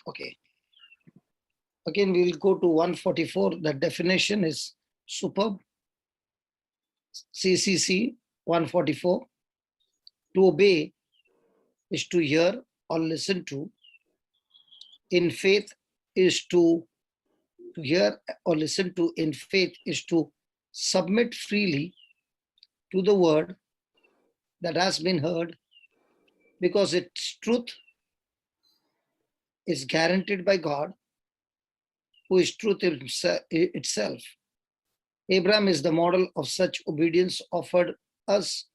Okay. Again, we will go to 144. The definition is superb. CCC 144. To obey is to hear or listen to. In faith is to hear or listen to. In faith is to submit freely to the word that has been heard, because its truth is guaranteed by God, who is truth itself. Abraham is the model of such obedience offered us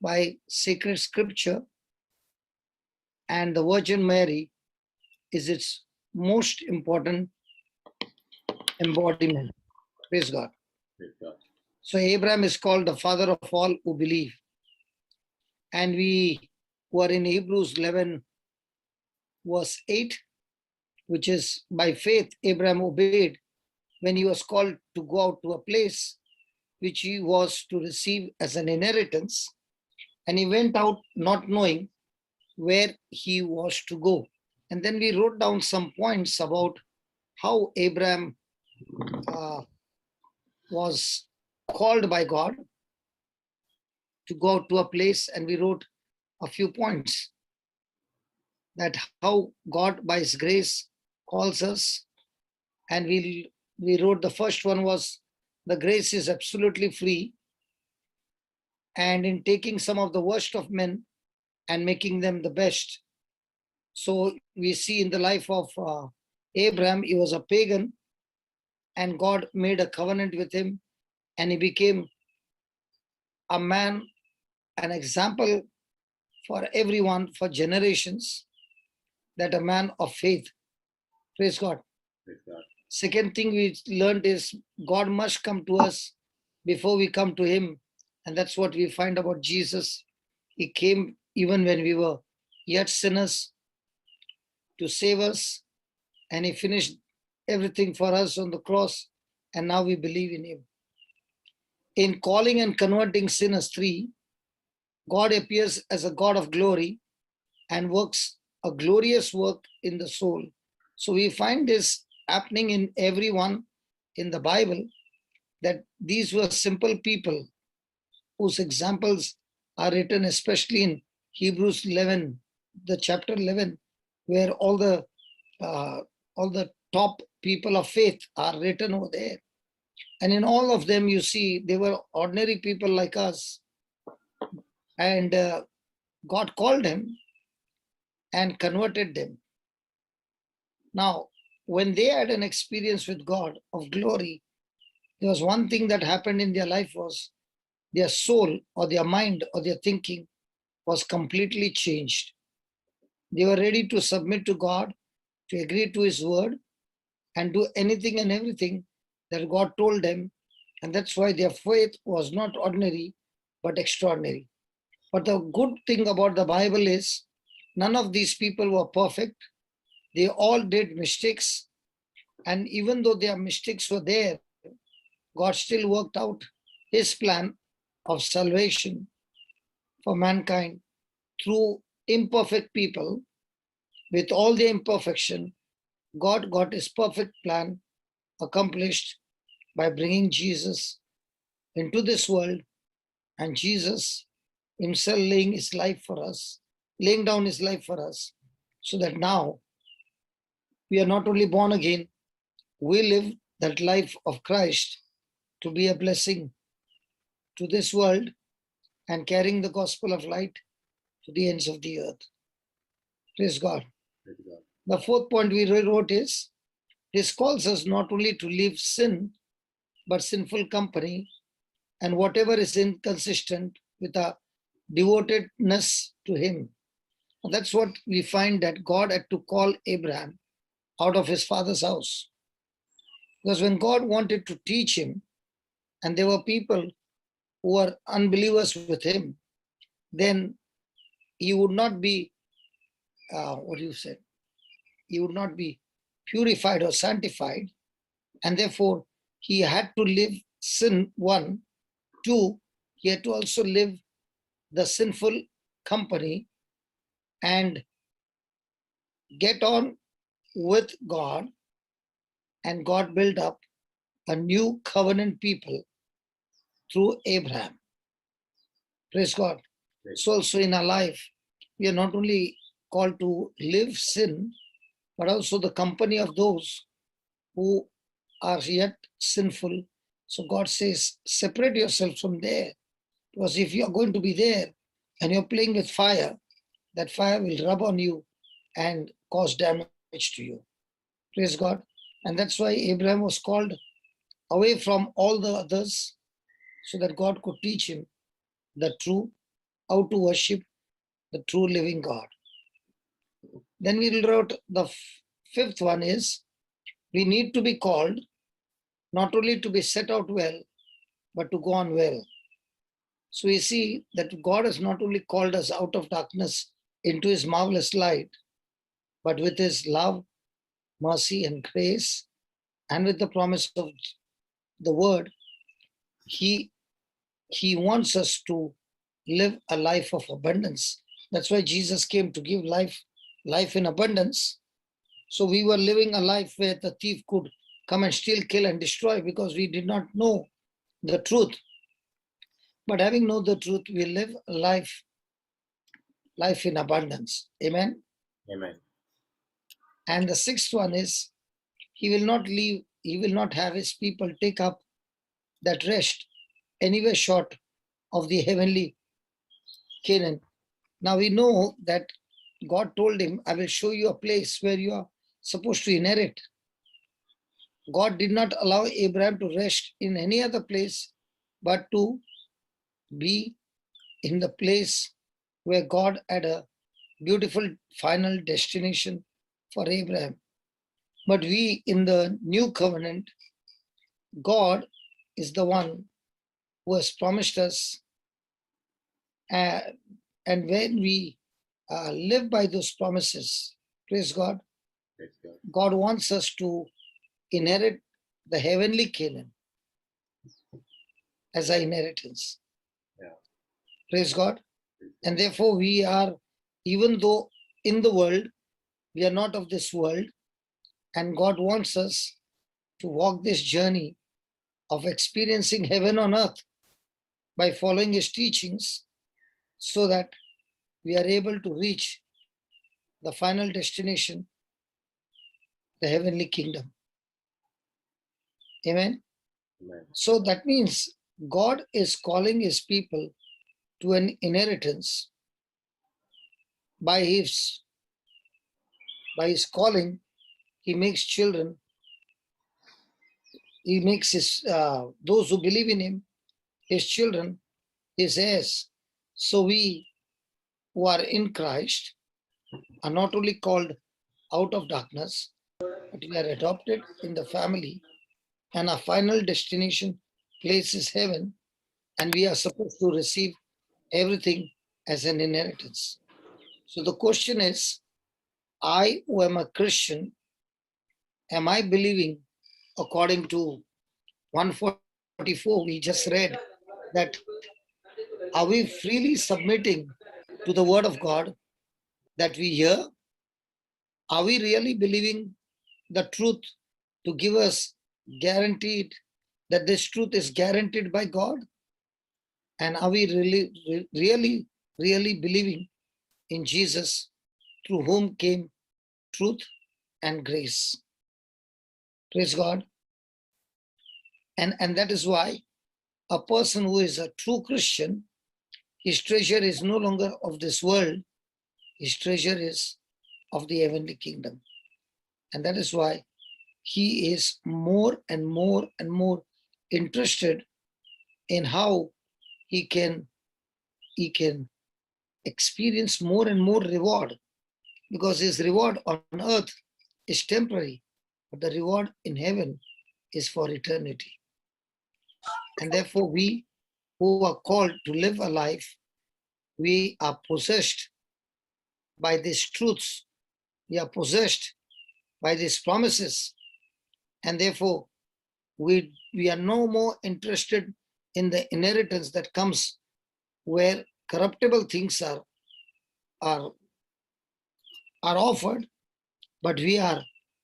by sacred scripture, and the Virgin Mary is its most important embodiment. Praise God. Praise God. So Abraham is called the father of all who believe. And we were in Hebrews 11, verse 8, which is by faith Abraham obeyed when he was called to go out to a place which he was to receive as an inheritance. And he went out not knowing where he was to go. And then we wrote down some points about how Abraham was called by God to go to a place, and we wrote a few points that how God by his grace calls us. And we wrote the first one was the grace is absolutely free, and in taking some of the worst of men and making them the best. So we see in the life of Abraham, he was a pagan, and God made a covenant with him, and he became a man, an example for everyone, for generations, that a man of faith. Praise God. Praise God. Second thing we learned is God must come to us before we come to him. And that's what we find about Jesus. He came even when we were yet sinners to save us, and he finished everything for us on the cross, and now we believe in him. In calling and converting sinners 3, God appears as a God of glory and works a glorious work in the soul. So we find this happening in everyone in the Bible, that these were simple people whose examples are written, especially in Hebrews 11, the chapter 11, where all the top people of faith are written over there. And in all of them, you see, they were ordinary people like us. And God called them and converted them. Now, when they had an experience with God of glory, there was one thing that happened in their life was their soul or their mind or their thinking was completely changed. They were ready to submit to God, to agree to his word, and do anything and everything that God told them. And that's why their faith was not ordinary, but extraordinary. But the good thing about the Bible is none of these people were perfect. They all did mistakes. And even though their mistakes were there, God still worked out his plan of salvation for mankind through imperfect people. With all their imperfection, God got his perfect plan accomplished by bringing Jesus into this world, and Jesus himself laying his life for us, laying down his life for us, so that now we are not only born again, we live that life of Christ to be a blessing to this world and carrying the gospel of light to the ends of the earth. Praise God. Praise God. The fourth point we wrote is, this calls us not only to leave sin, but sinful company and whatever is inconsistent with our devotedness to him. And that's what we find, that God had to call Abraham out of his father's house. Because when God wanted to teach him, and there were people who were unbelievers with him, then he would not be, he would not be purified or sanctified. And therefore, he had to live sin, 1. 2, he had to also live the sinful company and get on with God, and God built up a new covenant people through Abraham. Praise God. So also in our life, we are not only called to live sin, but also the company of those who are yet sinful. So God says, separate yourself from there. Because if you are going to be there and you're playing with fire, that fire will rub on you and cause damage to you. Praise God. And that's why Abraham was called away from all the others so that God could teach him the true, how to worship the true living God. Then we wrote the fifth one is we need to be called not only to be set out well, but to go on well. So we see that God has not only called us out of darkness into his marvelous light, but with his love, mercy, and grace, and with the promise of the word, he wants us to live a life of abundance. That's why Jesus came to give life in abundance. So we were living a life where the thief could come and steal, kill, and destroy because we did not know the truth. But having known the truth, we live a life in abundance. Amen. Amen. And the sixth one is he will not have his people take up that rest anywhere short of the heavenly Canaan. Now we know that God told him, I will show you a place where you are supposed to inherit. God did not allow Abraham to rest in any other place but to be in the place where God had a beautiful final destination for Abraham. But we in the new covenant, God is the one who has promised us. And when we live by those promises, praise God, God wants us to inherit the heavenly Canaan as our inheritance. Yeah. Praise God. And therefore we are, even though in the world, we are not of this world, and God wants us to walk this journey of experiencing heaven on earth by following his teachings so that we are able to reach the final destination, the heavenly kingdom. Amen. Amen. So that means God is calling his people to an inheritance. By his calling, he makes children. He makes his those who believe in him, his children, his heirs. So we who are in Christ are not only called out of darkness, but we are adopted in the family, and our final destination place is heaven, and we are supposed to receive everything as an inheritance. So the question is, I who am a Christian, am I believing according to 144 we just read, that are we freely submitting to the word of God that we hear? Are we really believing the truth to give us guaranteed that this truth is guaranteed by God? And are we really believing in Jesus, through whom came truth and grace? Praise God. And that is why a person who is a true Christian, his treasure is no longer of this world, his treasure is of the heavenly kingdom. And that is why he is more and more and more interested in how he can experience more and more reward, because his reward on earth is temporary, but the reward in heaven is for eternity. And therefore we who are called to live a life, we are possessed by these truths, we are possessed by these promises, and therefore we are no more interested in the inheritance that comes where corruptible things are offered, but we are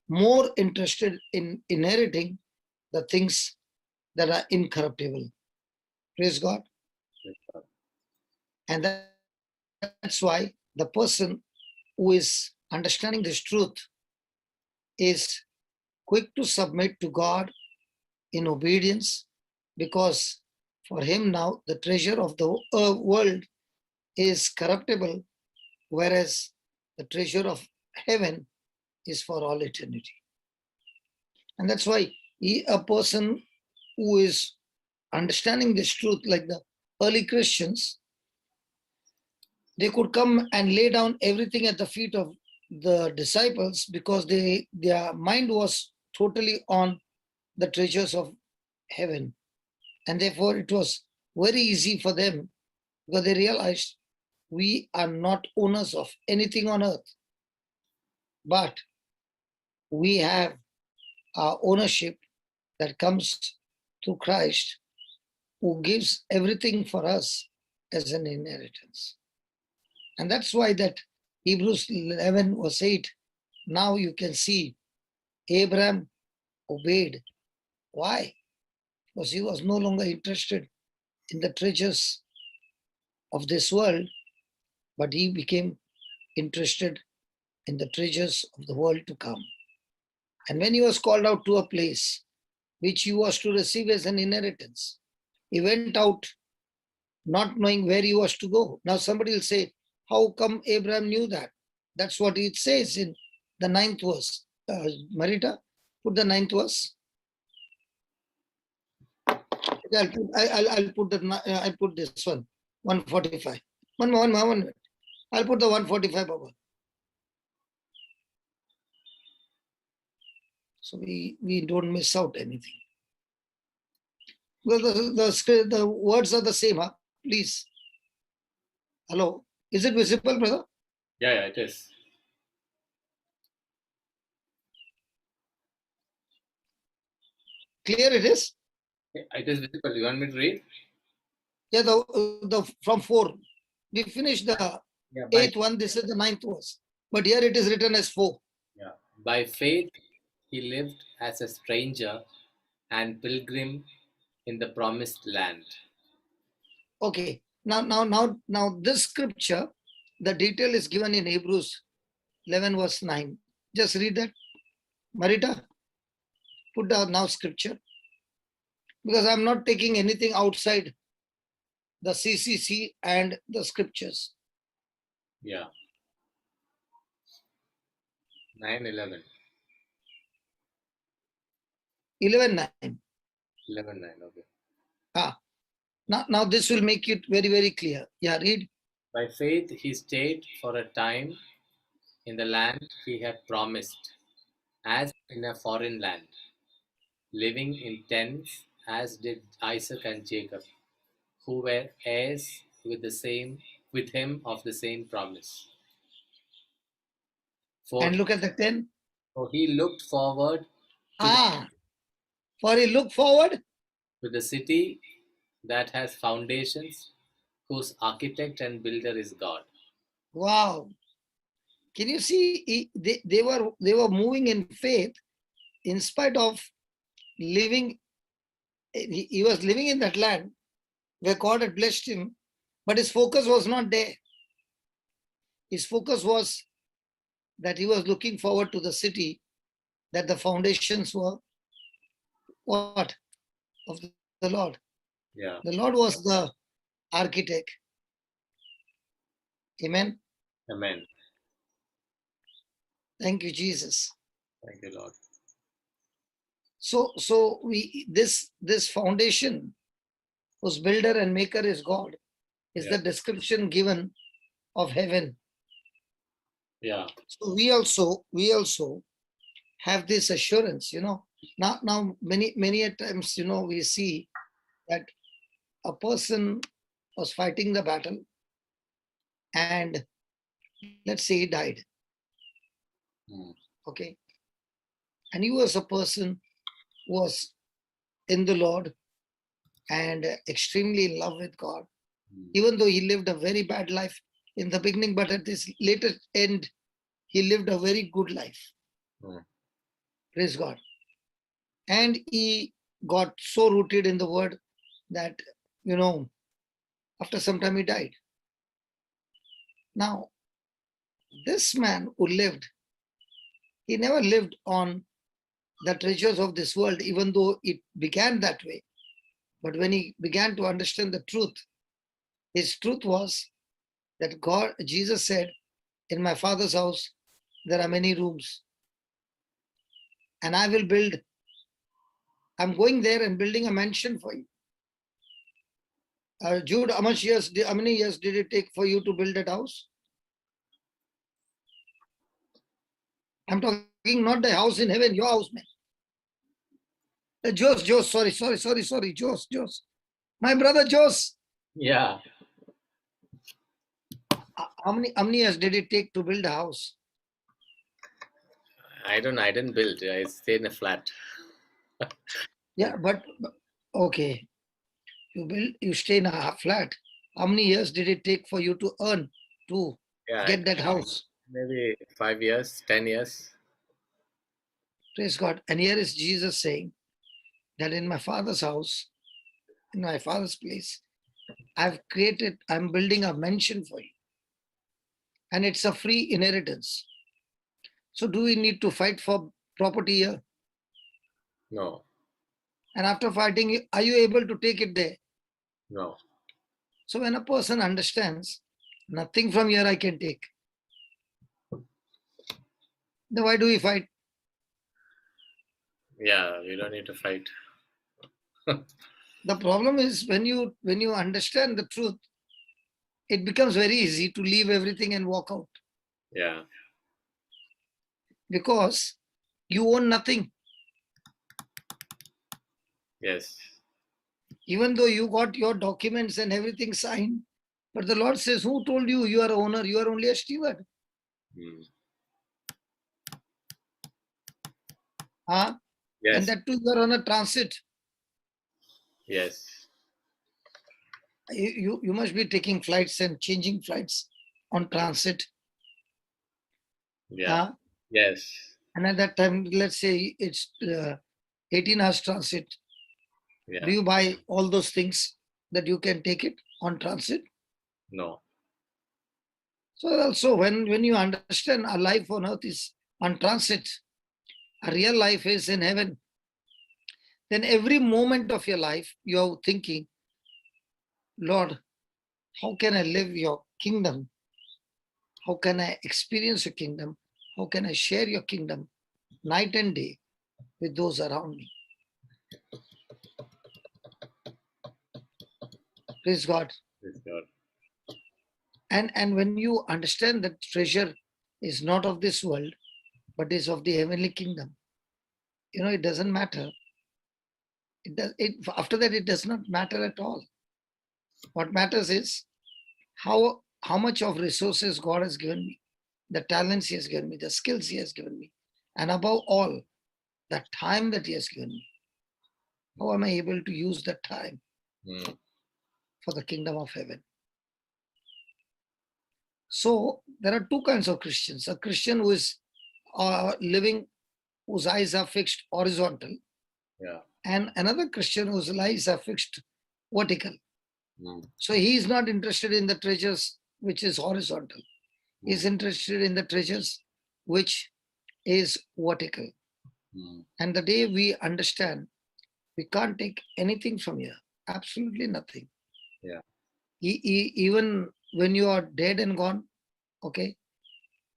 more interested in inheriting the things that are incorruptible. Praise God. And that's why the person who is understanding this truth is quick to submit to God in obedience, because for him now the treasure of the world is corruptible, whereas the treasure of heaven is for all eternity. And that's why a person who is understanding this truth, like the early Christians, they could come and lay down everything at the feet of the disciples, because their mind was totally on the treasures of heaven. And therefore it was very easy for them, because they realized we are not owners of anything on earth, but we have our ownership that comes through Christ, who gives everything for us as an inheritance. And that's why that Hebrews 11 verse 8, now you can see Abraham obeyed. Why? Because he was no longer interested in the treasures of this world, but he became interested in the treasures of the world to come. And when he was called out to a place which he was to receive as an inheritance, he went out not knowing where he was to go. Now somebody will say, how come Abraham knew that? That's what it says in the 9th verse. Marita, put the 9th verse. I'll put this one, 145. One minute. I'll put the 145 over. So we don't miss out anything. Well, the words are the same, huh? Please. Hello. Is it visible, brother? Yeah, it is. Clear it is? It is visible. You want me to read? Yeah, the from 4. We finished the 8th one. This is the 9th verse. But here it is written as 4. Yeah. By faith, he lived as a stranger and pilgrim in the promised land. Okay. Now this scripture, the detail is given in Hebrews 11 verse 9. Just read that. Marita, put down now scripture. Because I'm not taking anything outside the CCC and the scriptures. Yeah. 9:11. 11:9. 11:9. Okay. Now this will make it very, very clear. Yeah, read. By faith, he stayed for a time in the land he had promised, as in a foreign land, living in tents, as did Isaac and Jacob, who were heirs with him of the same promise. For And look at the 10. for he looked forward to For he look forward. the city that has foundations, whose architect and builder is God. Wow. Can you see, they were moving in faith in spite of living. He was living in that land where God had blessed him, but his focus was not there. His focus was that he was looking forward to the city, that the foundations were what? Of the Lord. Yeah. The Lord was the architect. Amen. Amen. Thank you, Jesus. Thank you, Lord. So this foundation, whose builder and maker is God, is the description given of heaven. Yeah. So we also have this assurance, Now many times, we see that a person was fighting the battle, and let's say he died. Okay. And he was a person who was in the Lord and extremely in love with God, even though he lived a very bad life in the beginning, but at this later end, he lived a very good life. Praise God. And he got so rooted in the word that, after some time he died. Now, this man who lived, he never lived on the treasures of this world, even though it began that way. But when he began to understand the truth, his truth was that Jesus said, in my Father's house, there are many rooms. And I'm going there and building a mansion for you. Jude, how many years did it take for you to build that house? I'm talking not the house in heaven, your house, man. Jos, sorry, Jos. My brother Jos. Yeah. How many years did it take to build a house? I didn't build. I stayed in a flat. Yeah, but okay. You stay in a flat. How many years did it take for you to earn to get that house? Maybe 5 years, 10 years. Praise God. And here is Jesus saying that in my Father's house, in my Father's place, I'm building a mansion for you. And it's a free inheritance. So do we need to fight for property here? No. And after fighting, are you able to take it there? No. So when a person understands, nothing from here I can take, then why do we fight? Yeah, we don't need to fight. The problem is when you understand the truth, it becomes very easy to leave everything and walk out. Yeah. Because you own nothing. Yes. Even though you got your documents and everything signed, but the Lord says, who told you you are an owner? You are only a steward. Huh? Yes. And that too, you are on a transit. Yes. You must be taking flights and changing flights on transit. Yeah. Yes. And at that time, let's say it's 18 hours transit. Yeah. Do you buy all those things that you can take it on transit? No. So also when you understand a life on earth is on transit, a real life is in heaven, then every moment of your life you're thinking, Lord, how can I live your kingdom? How can I experience your kingdom? How can I share your kingdom night and day with those around me? Praise God. Praise God. And when you understand that treasure is not of this world, but is of the heavenly kingdom, it doesn't matter. After that, it does not matter at all. What matters is how much of resources God has given me, the talents He has given me, the skills He has given me, and above all, the time that He has given me. How am I able to use that time for the kingdom of heaven? So there are two kinds of Christians. A Christian who is living, whose eyes are fixed horizontal, and another Christian whose eyes are fixed vertical. So he is not interested in the treasures which is horizontal. He is interested in the treasures which is vertical. And the day we understand, we can't take anything from here, absolutely nothing. Yeah. Even when you are dead and gone, okay,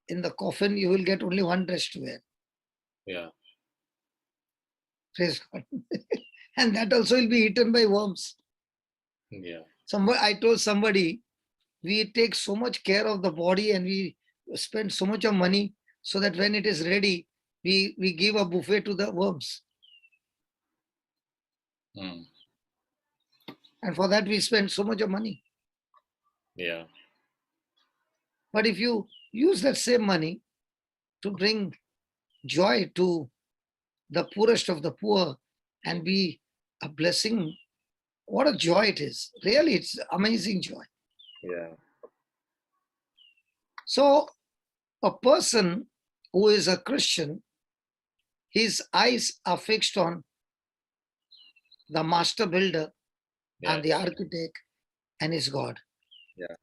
in the coffin, you will get only one dress to wear. Yeah. Praise God. And that also will be eaten by worms. Yeah. I told somebody, we take so much care of the body and we spend so much of money so that when it is ready, we give a buffet to the worms. And for that, we spend so much of money. Yeah. But if you use that same money to bring joy to the poorest of the poor and be a blessing, what a joy it is. Really, it's amazing joy. Yeah. So a person who is a Christian his eyes are fixed on the master builder and the Yes. architect and his God. Yeah.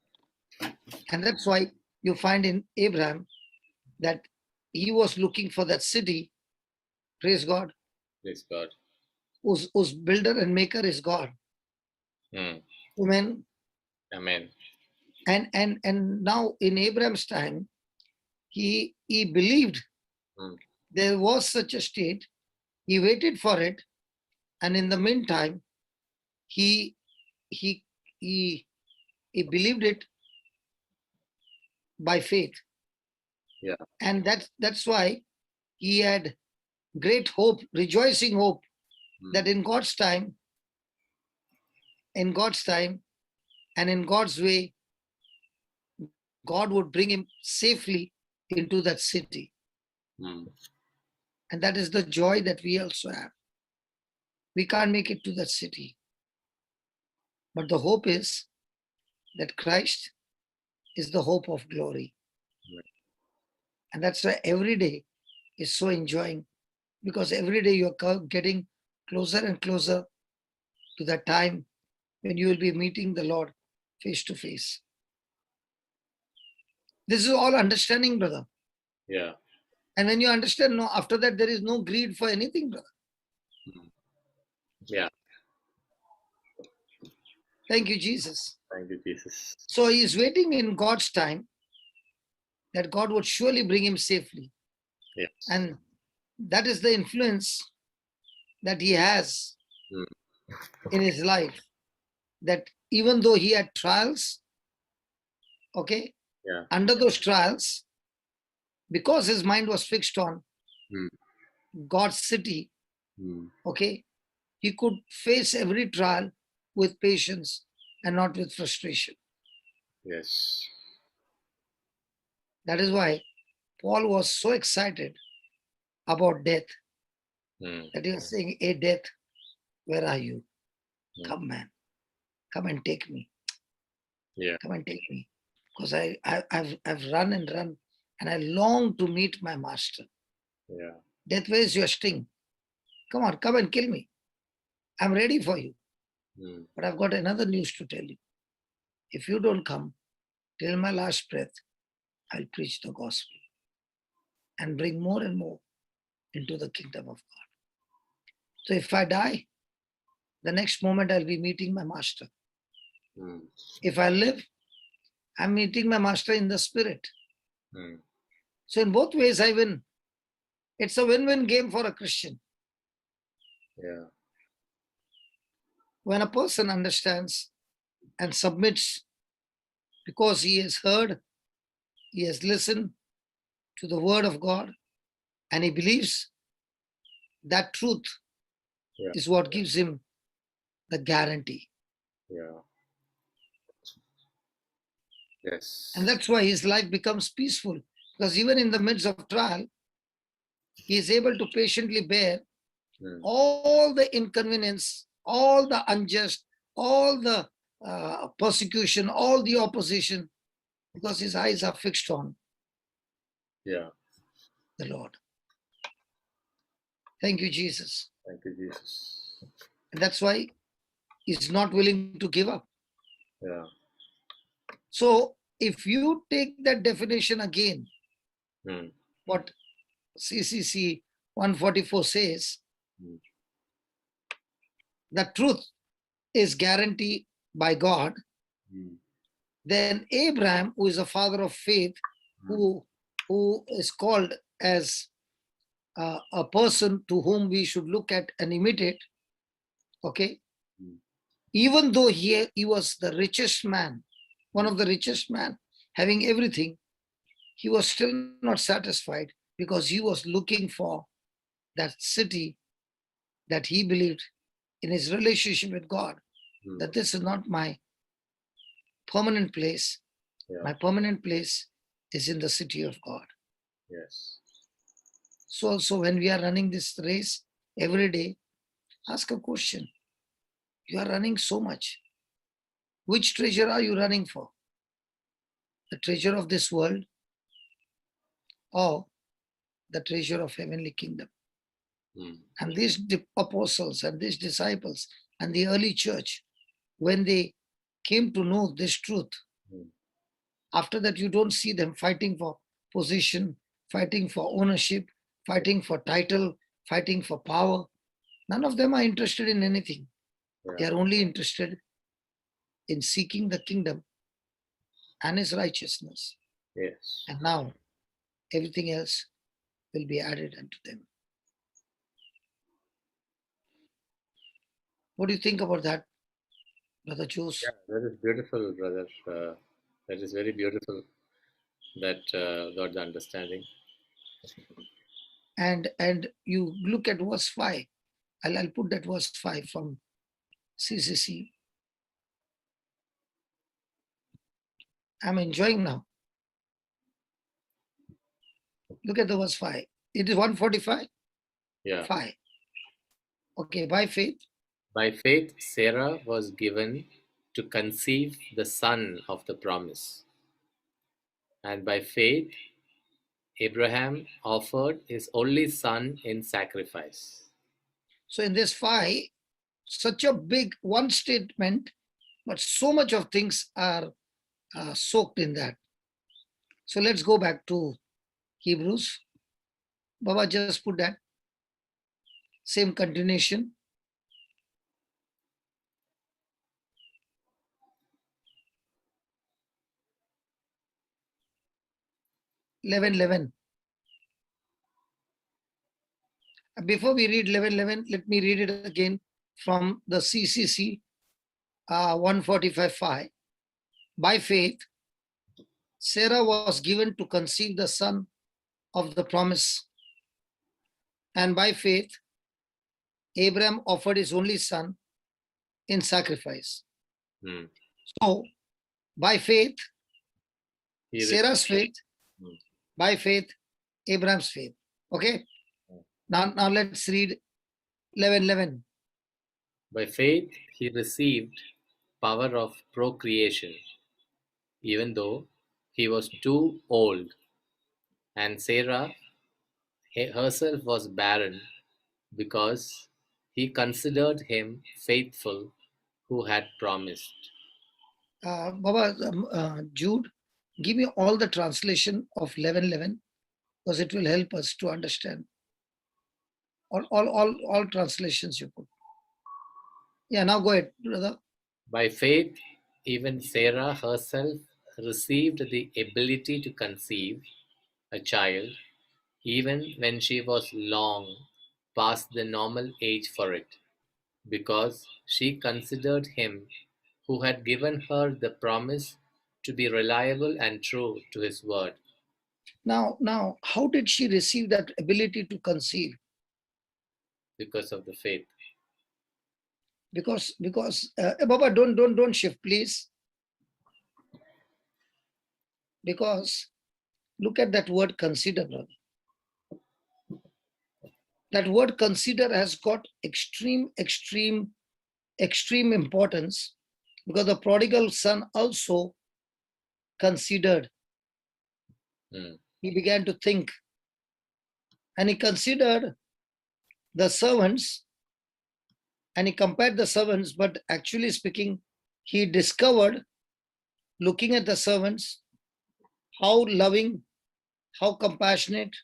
And that's why you find in Abraham that he was looking for that city, praise God, Praise God. whose builder and maker is God. Hmm. Amen. Amen. And now in Abraham's time, he believed Hmm. there was such a state. He waited for it, and in the meantime, he he he he believed it by faith, Yeah. and that's why he had great hope, rejoicing hope that Hmm. in God's time, and in God's way, God would bring him safely into that city, Hmm. and that is the joy that we also have. We can't make it to that city, but the hope is that Christ is the hope of glory, and that's why every day is so enjoying, because every day you're getting closer and closer to that time when you will be meeting the Lord face to face. This is all understanding, brother. Yeah. And when you understand, no, after that there is no greed for anything, brother. Hmm. Yeah. Thank you, Jesus. Thank you, Jesus. So he is waiting in God's time that God would surely bring him safely. Yes. And that is the influence that he has Hmm. in his life. That even though he had trials, okay, Yeah. under those trials, because his mind was fixed on Hmm. God's city, Hmm. okay, he could face every trial with patience and not with frustration. Yes. That is why Paul was so excited about death Hmm. that he was saying, "Hey, death, where are you? Hmm. Come, man, come and take me. Yeah. Come and take me." Because I've run and run, and I long to meet my master. Yeah. Death, where is your sting? Come on, come and kill me. I'm ready for you. Hmm. But I've got another news to tell you. If you don't come till my last breath, I'll preach the gospel and bring more and more into the kingdom of God. So if I die, the next moment I'll be meeting my master. Hmm. If I live, I'm meeting my master in the spirit. Hmm. So in both ways, I win. It's a win-win game for a Christian. Yeah. When a person understands and submits because he has heard, he has listened to the word of God, and he believes that truth Yeah. is what gives him the guarantee. Yeah. Yes. And that's why his life becomes peaceful, because even in the midst of trial, he is able to patiently bear Hmm. all the inconvenience, all the unjust, all the persecution, all the opposition, because his eyes are fixed on Yeah. the Lord. Thank you, Jesus. Thank you, Jesus. And that's why he's not willing to give up. Yeah. So if you take that definition again, Hmm. what CCC 144 says, Hmm. the truth is guaranteed by God, Hmm. then Abraham, who is a father of faith, who is called as a person to whom we should look at and imitate, okay, Hmm. even though he was the richest man, one of the richest man, having everything, he was still not satisfied because he was looking for that city that he believed in his relationship with God, Hmm. that this is not my permanent place. Yeah. My permanent place is in the city of God. Yes. So when we are running this race every day, ask a question. You are running so much. Which treasure are you running for? The treasure of this world or the treasure of heavenly kingdom? And these apostles and these disciples and the early church, when they came to know this truth, after that you don't see them fighting for position, fighting for ownership, fighting for title, fighting for power. None of them are interested in anything. They are only interested in seeking the kingdom and his righteousness. Yes. And now everything else will be added unto them. What do you think about that, Brother Jose? Yeah, that is beautiful, brother. That is very beautiful. That got the understanding. And you look at verse 5. I'll put that verse 5 from CCC. I'm enjoying now. Look at the verse 5. It is 145? Yeah. 5. Okay, by faith. By faith, Sarah was given to conceive the son of the promise. And by faith, Abraham offered his only son in sacrifice. So in this 5, such a big one statement, but so much of things are soaked in that. So let's go back to Hebrews. Baba, just put that. Same continuation. 11:11. Before we read 11:11, let me read it again from the CCC 145:5. By faith, Sarah was given to conceive the son of the promise. And by faith, Abraham offered his only son in sacrifice. So, by faith, Sarah's faith, by faith, Abraham's faith. Okay? Now let's read 11:11. By faith, he received power of procreation, even though he was too old, and Sarah herself was barren, because he considered him faithful who had promised. Baba, Jude, give me all the translation of 11:11 because it will help us to understand. All translations you put. Yeah, now go ahead, brother. By faith, even Sarah herself received the ability to conceive a child even when she was long past the normal age for it, because she considered him who had given her the promise to be reliable and true to his word. Now, how did she receive that ability to conceive? Because of the faith. Because Baba, don't shift, please. Because look at that word consider, brother. That word consider has got extreme importance, because the prodigal son also considered. He began to think, and he considered the servants, and he compared the servants, but actually speaking, he discovered, looking at the servants, how loving, how compassionate,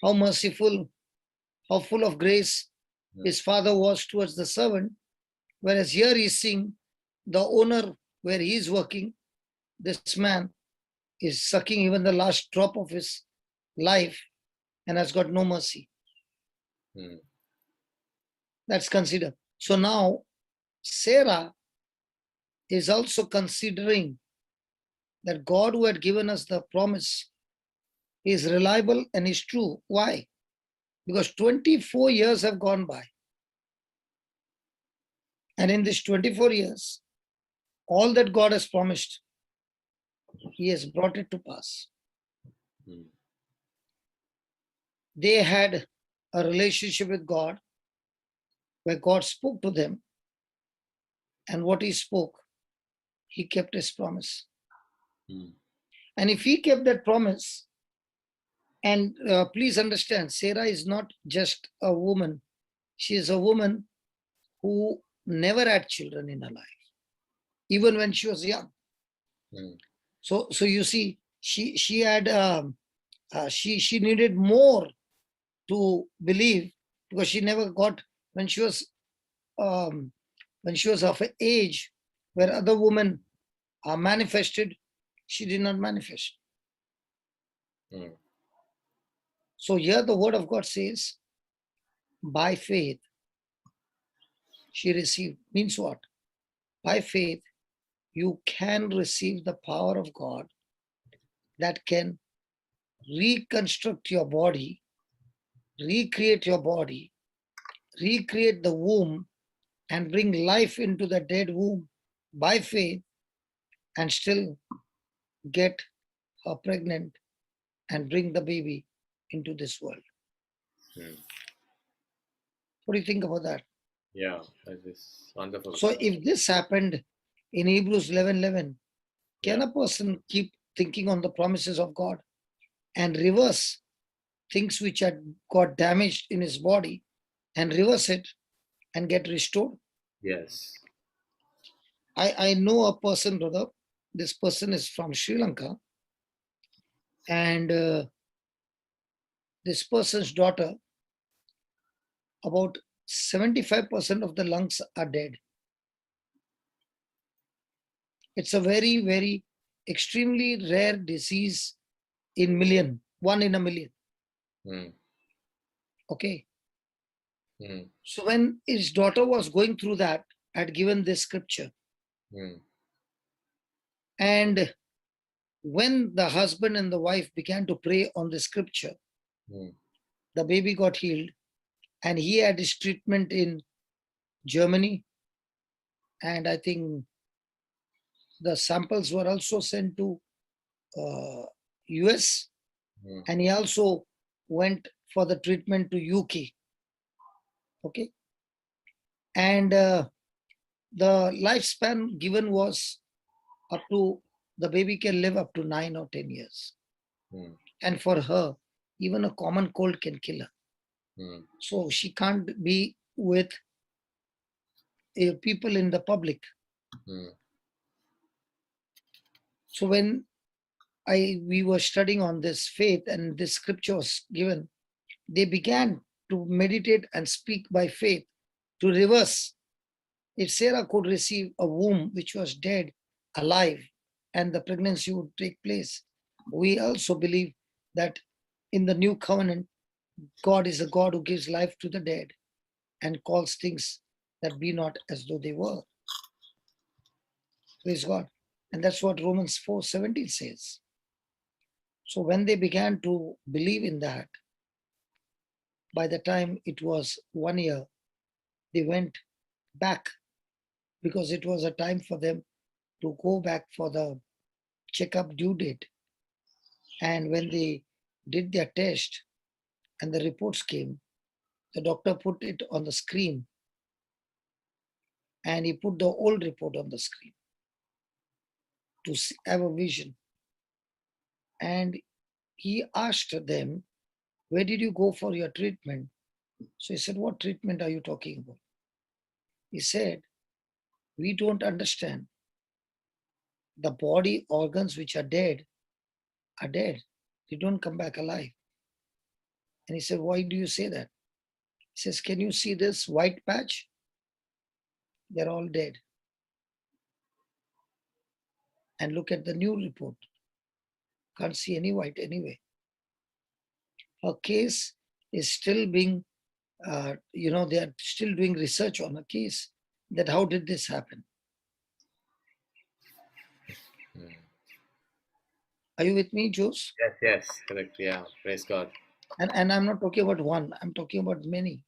how merciful, how full of grace his father was towards the servant. Whereas here he's seeing the owner where he is working, this man is sucking even the last drop of his life and has got no mercy. That's considered. So now Sarah is also considering that God, who had given us the promise, is reliable and is true. Why? Because 24 years have gone by. And in these 24 years, all that God has promised, he has brought it to pass. They had a relationship with God where God spoke to them, and what he spoke, he kept his promise. And if he kept that promise, And please understand, Sarah is not just a woman. She is a woman who never had children in her life, even when she was young. Mm. So you see, she had she needed more to believe, because she never got, when she was um, when she was of an age where other women are manifested, she did not manifest. Mm. So here the word of God says, by faith she received. Means what? By faith you can receive the power of God that can reconstruct your body, recreate your body, recreate the womb, and bring life into the dead womb by faith, and still get her pregnant and bring the baby into this world. Mm. What do you think about that? Yeah, that is wonderful. So if this happened in Hebrews 11:11, can Yeah. a person keep thinking on the promises of God and reverse things which had got damaged in his body, and reverse it and get restored? Yes. I know a person, brother. This person is from Sri Lanka, and this person's daughter, about 75% of the lungs are dead. It's a very, very extremely rare disease in million, one in a million. Mm. Okay. Mm. So when his daughter was going through that, I had given this scripture. Mm. And when the husband and the wife began to pray on the scripture, Mm. the baby got healed, and he had his treatment in Germany. And I think the samples were also sent to US, Mm. and he also went for the treatment to UK. Okay. And the lifespan given was up to, the baby can live up to 9 or 10 years. Mm. And for her, even a common cold can kill her. Mm. So she can't be with people in the public. Mm. So when we were studying on this faith and this scripture was given, they began to meditate and speak by faith to reverse. If Sarah could receive a womb which was dead alive, and the pregnancy would take place, we also believe that in the new covenant, God is a God who gives life to the dead and calls things that be not as though they were. Praise God. And that's what Romans 4:17 says. So when they began to believe in that, by the time it was 1 year, they went back, because it was a time for them to go back for the checkup due date. And when they did their test and the reports came, the doctor put it on the screen, and he put the old report on the screen to have a vision. And he asked them, where did you go for your treatment? So he said, what treatment are you talking about? He said, we don't understand. The body organs which are dead are dead. They don't come back alive. And he said, why do you say that? He says, can you see this white patch? They're all dead. And look at the new report. Can't see any white anyway. Her case is still being, they are still doing research on a case, that how did this happen? Mm. Are you with me, Jose? Yes, yes, correct. Yeah, praise God. And I'm not talking about one, I'm talking about many.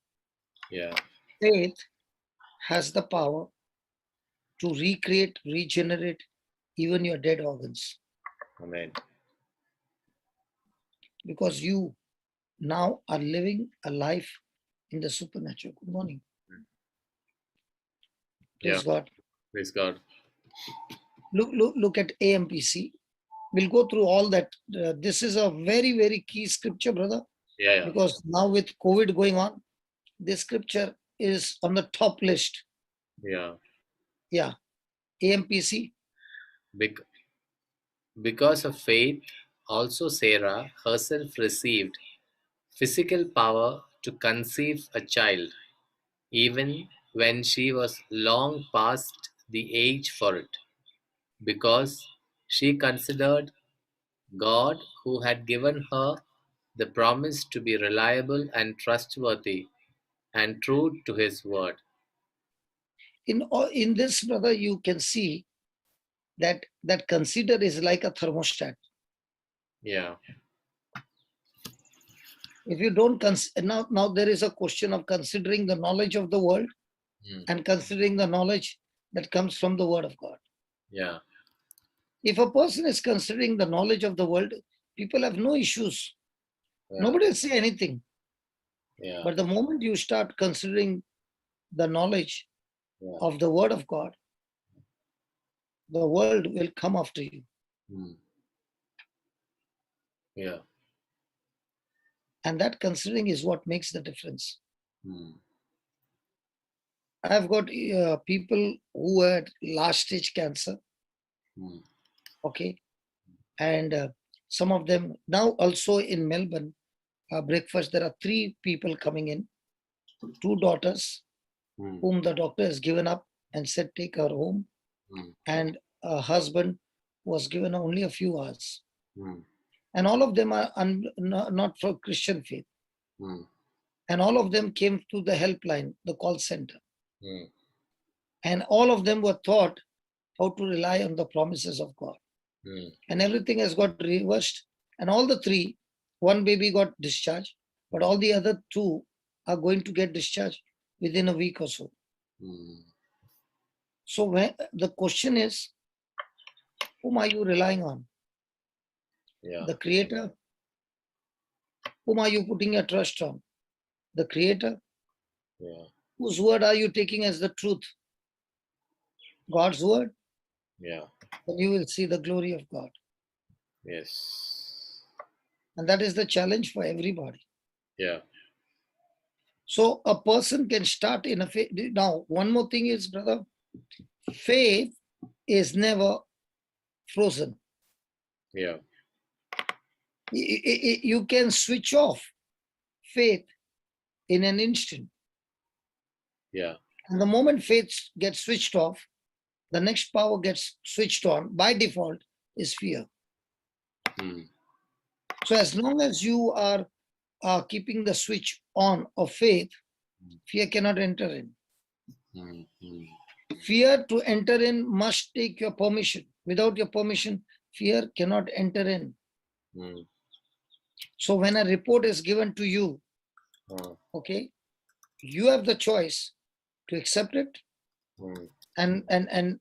Yeah. Faith has the power to recreate, regenerate even your dead organs, Amen. because you now are living a life in the supernatural. Good morning. Yeah, Praise God. praise God. Look at AMPC. We'll go through all that. This is a very, very key scripture, brother, Yeah. because now with COVID going on, this scripture is on the top list. Yeah. Yeah. AMPC. Because of faith, also Sarah herself received physical power to conceive a child, even when she was long past the age for it, because she considered God, who had given her the promise, to be reliable and trustworthy and true to his word. In this, brother, you can see that consider is like a thermostat. Yeah. If you don't now there is a question of considering the knowledge of the world and considering the knowledge that comes from the word of God. Yeah. If a person is considering the knowledge of the world, people have no issues. Yeah. Nobody will say anything. Yeah. But the moment you start considering the knowledge of the word of God, the world will come after you. Yeah. And that considering is what makes the difference. I've got people who had last stage cancer. Okay. And some of them now also in Melbourne, breakfast, there are 3 people coming in, 2 daughters whom the doctor has given up and said, take her home. And a husband was given only a few hours. And all of them are not from Christian faith. And all of them came to the helpline, the call center. And all of them were taught how to rely on the promises of God. And everything has got reversed. And all the 3, one baby got discharged, but all the other 2 are going to get discharged within a week or so. So when, the question is, whom are you relying on? Yeah. The Creator? Whom are you putting your trust on? The Creator? Yeah. Whose word are you taking as the truth? God's word? Yeah. Then you will see the glory of God. Yes. And that is the challenge for everybody. Yeah. So a person can start in a faith. Now, one more thing is, brother, faith is never frozen. Yeah. You can switch off faith in an instant. Yeah. And the moment faith gets switched off, the next power gets switched on by default is fear. So as long as you are keeping the switch on of faith, fear cannot enter in. Fear to enter in must take your permission. Without your permission, fear cannot enter in. So when a report is given to you, okay, you have the choice to accept it and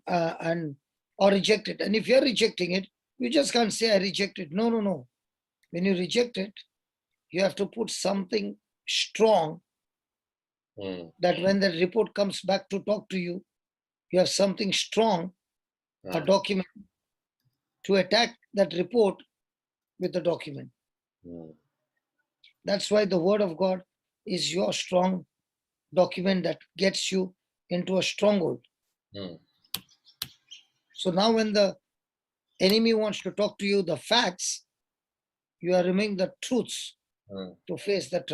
or reject it. And if you're rejecting it, you just can't say I reject it. No, no, no. When you reject it, you have to put something strong that when the report comes back to talk to you, you have something strong, a document to attack that report with the document. That's why the word of God is your strong document that gets you into a stronghold. So now when the enemy wants to talk to you the facts, you are removing the truths to face the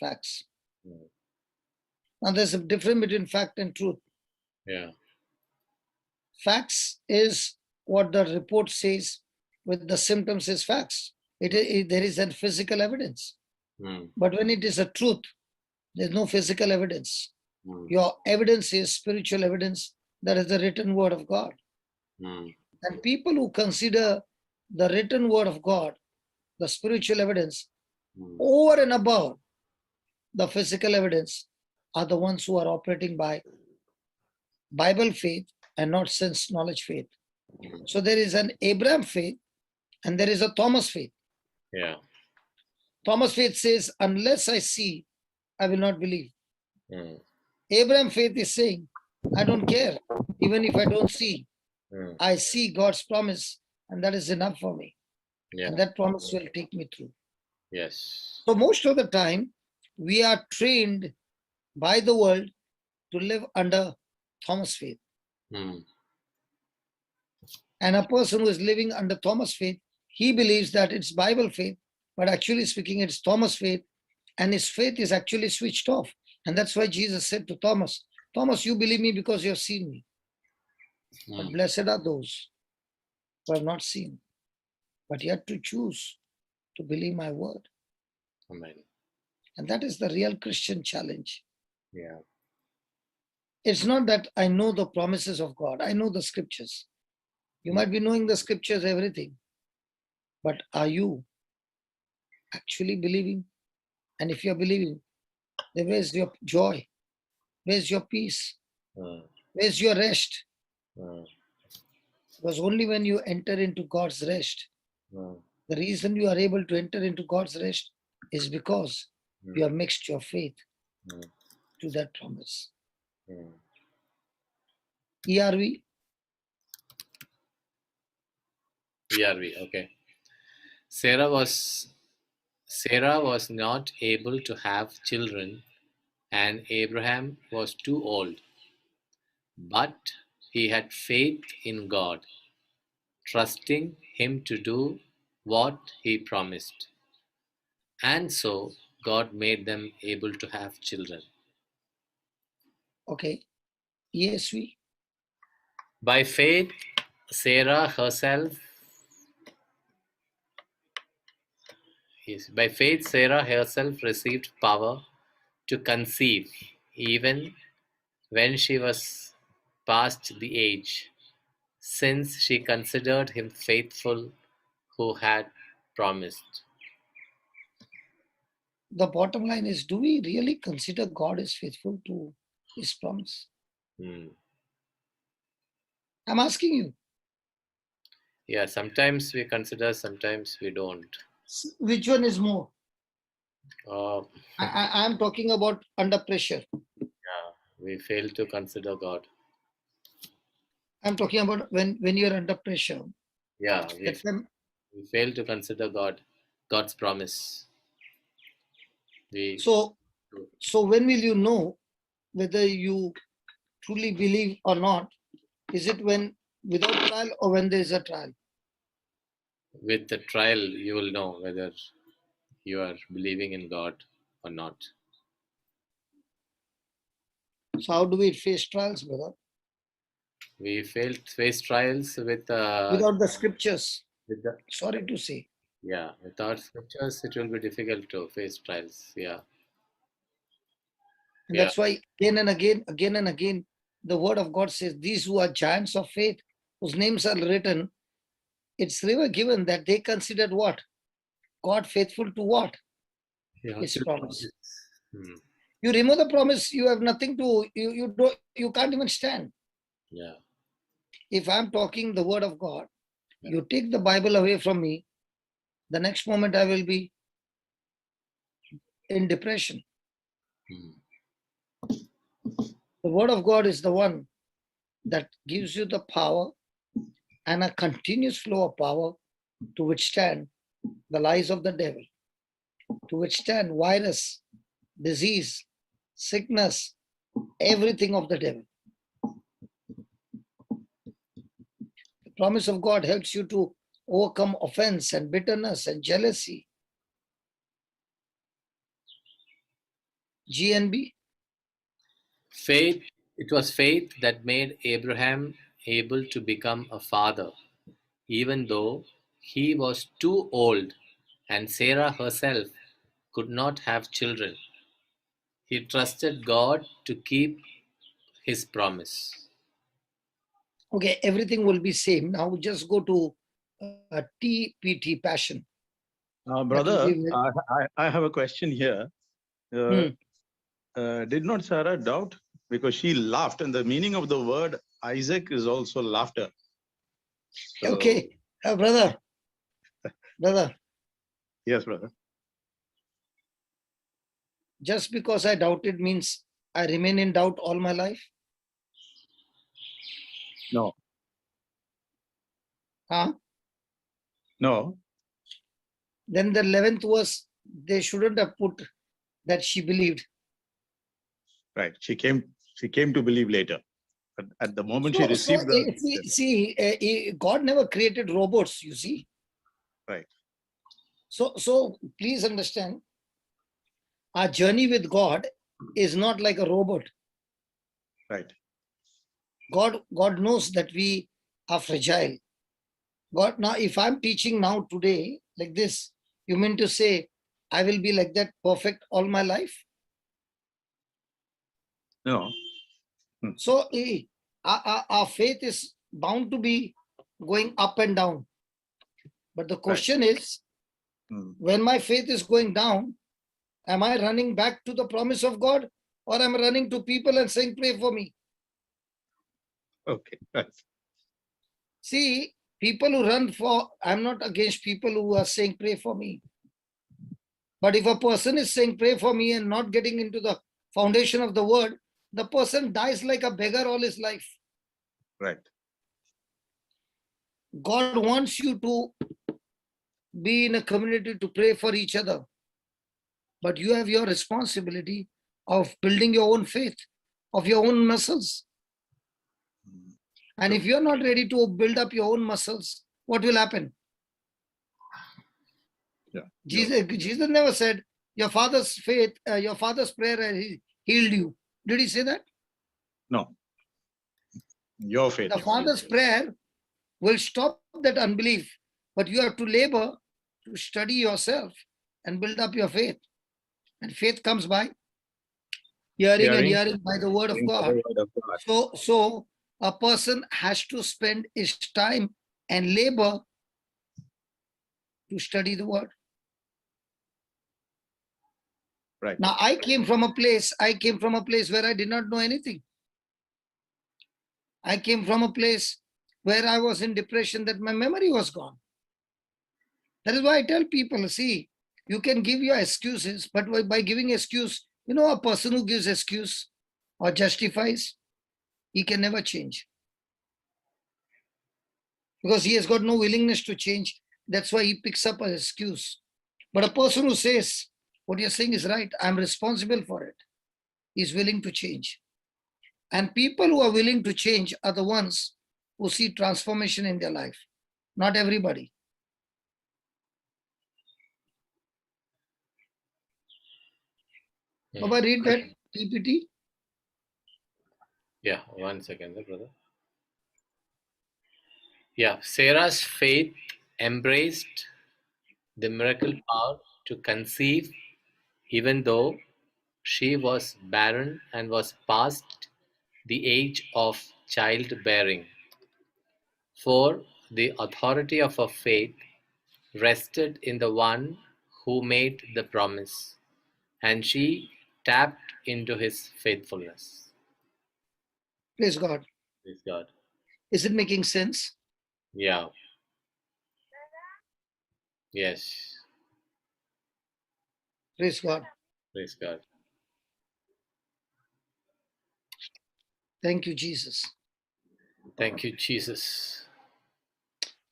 facts. Now there's a difference between fact and truth. Yeah. Facts is what the report says, with the symptoms is facts. There is a physical evidence. But when it is a truth, there's no physical evidence. Your evidence is spiritual evidence, that is the written word of God. And people who consider the written word of God, the spiritual evidence, over and above the physical evidence, are the ones who are operating by Bible faith and not sense knowledge faith. So there is an Abraham faith and there is a Thomas faith. Yeah. Thomas faith says, unless I see, I will not believe. Abraham faith is saying, I don't care, even if I don't see. I see God's promise, and that is enough for me. Yeah. and that promise will take me through. Yes. So most of the time, we are trained by the world to live under Thomas faith. Hmm. And a person who is living under Thomas faith, he believes that it's Bible faith, but actually speaking, it's Thomas faith, and his faith is actually switched off. And that's why Jesus said to Thomas, Thomas, you believe me because you have seen me. But Hmm. blessed are those who have not seen, but yet to choose to believe my word. Amen. And that is the real Christian challenge. Yeah. It's not that I know the promises of God, I know the scriptures. You might be knowing the scriptures, everything, but are you actually believing? And if you're believing, then where's your joy? Where's your peace? Hmm. Where's your rest? Hmm. Because only when you enter into God's rest, Hmm. the reason you are able to enter into God's rest is because you have mixed your faith Hmm. to that promise. Hmm. ERV, ERV. Okay. Sarah was Sarah was not able to have children, and Abraham was too old. But he had faith in God, trusting him to do what he promised. And so God made them able to have children. okay. ESV, By faith, Sarah herself by faith Sarah herself received power to conceive, even when she was past the age, since she considered him faithful who had promised. the bottom line is, do we really consider God is faithful to his promise? Hmm. I'm asking you, Yeah, sometimes we consider, sometimes we don't. which one is more? Uh, I'm talking about under pressure. yeah, we fail to consider God. I'm talking about when you're under pressure. Yeah, That time, we fail to consider God's promise. We so when will you know whether you truly believe or not? Is it when without trial or when there is a trial? with the trial you will know whether you are believing in God or not. So how do we face trials, brother? We fail to face trials Without the scriptures, with the sorry to say. yeah, without scriptures it will be difficult to face trials. Yeah. And Yeah. that's why again and again, the word of God says, these who are giants of faith, whose names are written, it's never given that they considered what? God faithful to what? Yeah. His promise. Hmm. You remove the promise, you have nothing to, you can't even stand. Yeah. If I'm talking the word of God, Yeah. you take the Bible away from me, the next moment I will be in depression. Hmm. The word of God is the one that gives you the power and a continuous flow of power to withstand the lies of the devil, to withstand virus, disease, sickness, everything of the devil. The promise of God helps you to overcome offense and bitterness and jealousy. GNB, Faith, it was faith that made Abraham able to become a father, even though he was too old and Sarah herself could not have children. He trusted God to keep his promise. okay, everything will be same. Now just go to TPT, passion. That will Brother, be I have a question here. Did not Sarah doubt? Because she laughed, and the meaning of the word Isaac is also laughter. So, okay. Brother, yes, brother. just because I doubted means I remain in doubt all my life? No, Huh? no. Then the 11th verse, they shouldn't have put that she believed. Right. She came to believe later. But at the moment she So received the God never created robots, you see. right. So please understand, our journey with God is not like a robot. Right. God knows that we are fragile. God, now if I'm teaching now today like this, you mean to say I will be like that perfect all my life? No. So our faith is bound to be going up and down. But the question is, when my faith is going down, am I running back to the promise of God, or am I running to people and saying, pray for me? Okay. Right. See, people who run for, I'm not against people who are saying, pray for me. But if a person is saying, pray for me and not getting into the foundation of the word, the person dies like a beggar all his life. Right. God wants you to be in a community to pray for each other. But you have your responsibility of building your own faith, of your own muscles. And if you're not ready to build up your own muscles, what will happen? Yeah. Jesus never said, your father's faith, your father's prayer healed you. Did he say that? No. Your faith. The father's prayer will stop that unbelief, but you have to labor to study yourself and build up your faith. And faith comes by hearing and hearing by the word of God. So a person has to spend his time and labor to study the word. Right. Now I came from a place where I did not know anything. I came from a place where I was in depression, that my memory was gone. That is why I tell people, see, you can give your excuses, but by giving excuse, a person who gives excuse or justifies, he can never change. Because he has got no willingness to change. That's why he picks up an excuse. But a person who says, what you're saying is right, I'm responsible for it, is willing to change. And people who are willing to change are the ones who see transformation in their life. Not everybody. Baba, read that PPT. Yeah, 1 second, brother. Yeah, Sarah's faith embraced the miracle power to conceive, even though she was barren and was past the age of childbearing. For the authority of her faith rested in the one who made the promise, and she tapped into his faithfulness. Praise God. Praise God. Is it making sense? Yeah. Yes. Praise God. Praise God. Thank you, Jesus. Thank you, Jesus.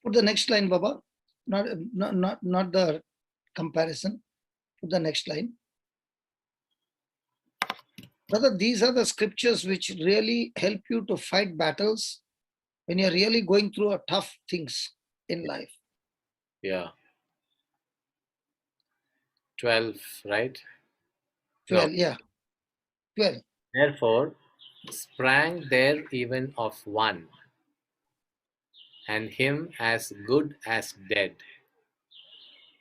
Put the next line, Baba. Not the comparison. Put the next line. Brother, these are the scriptures which really help you to fight battles when you're really going through a tough things in life. Yeah. 12, right? 12, No. yeah. 12. Therefore, sprang there even of one, and him as good as dead,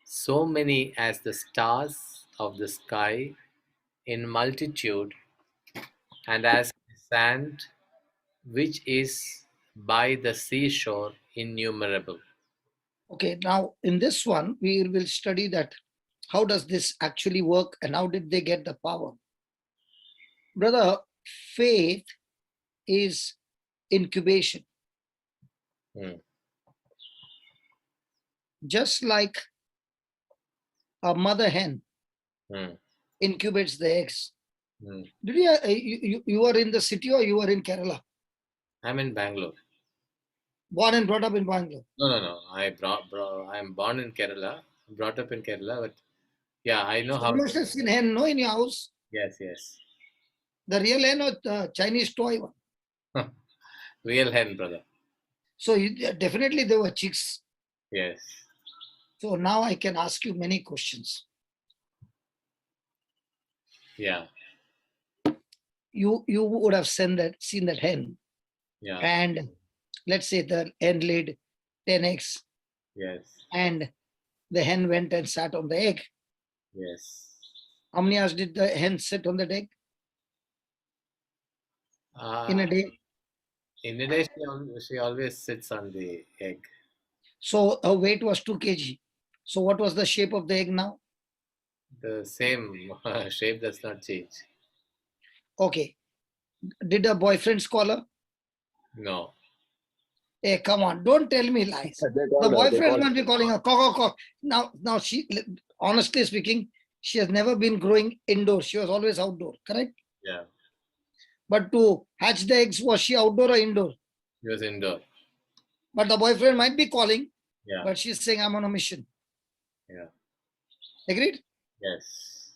so many as the stars of the sky in multitude, and as the sand which is by the seashore innumerable. Okay, now in this one, we will study that. How does this actually work and how did they get the power? Brother, faith is incubation. Just like a mother hen incubates the eggs. Did you are in the city or you are in Kerala? I'm in Bangalore. Born and brought up in Bangalore. No. I'm born in Kerala. brought up in Kerala, but yeah, I know So how. you must have seen hen, no, in your house. Yes, yes. The real hen or the Chinese toy one. Real hen, brother. So definitely there were chicks. Yes. So now I can ask you many questions. Yeah. You would have seen that hen, Yeah. and let's say the hen laid 10 eggs, Yes. and the hen went and sat on the egg. Yes. How many hours did the hen sit on the egg in a day? In a day, she always sits on the egg. So her weight was 2 kg. So what was the shape of the egg now? The same shape does not change. Okay. Did her boyfriends call her? No. Hey, come on, don't tell me lies. They The called her. They boyfriend called must be calling her. Cock, cock, cock. Now she, honestly speaking, she has never been growing indoors. She was always outdoor, correct? Yeah. But to hatch the eggs, was she outdoor or indoor? He was indoor. But the boyfriend might be calling, Yeah. but she's saying, I'm on a mission. Yeah. Agreed? Yes.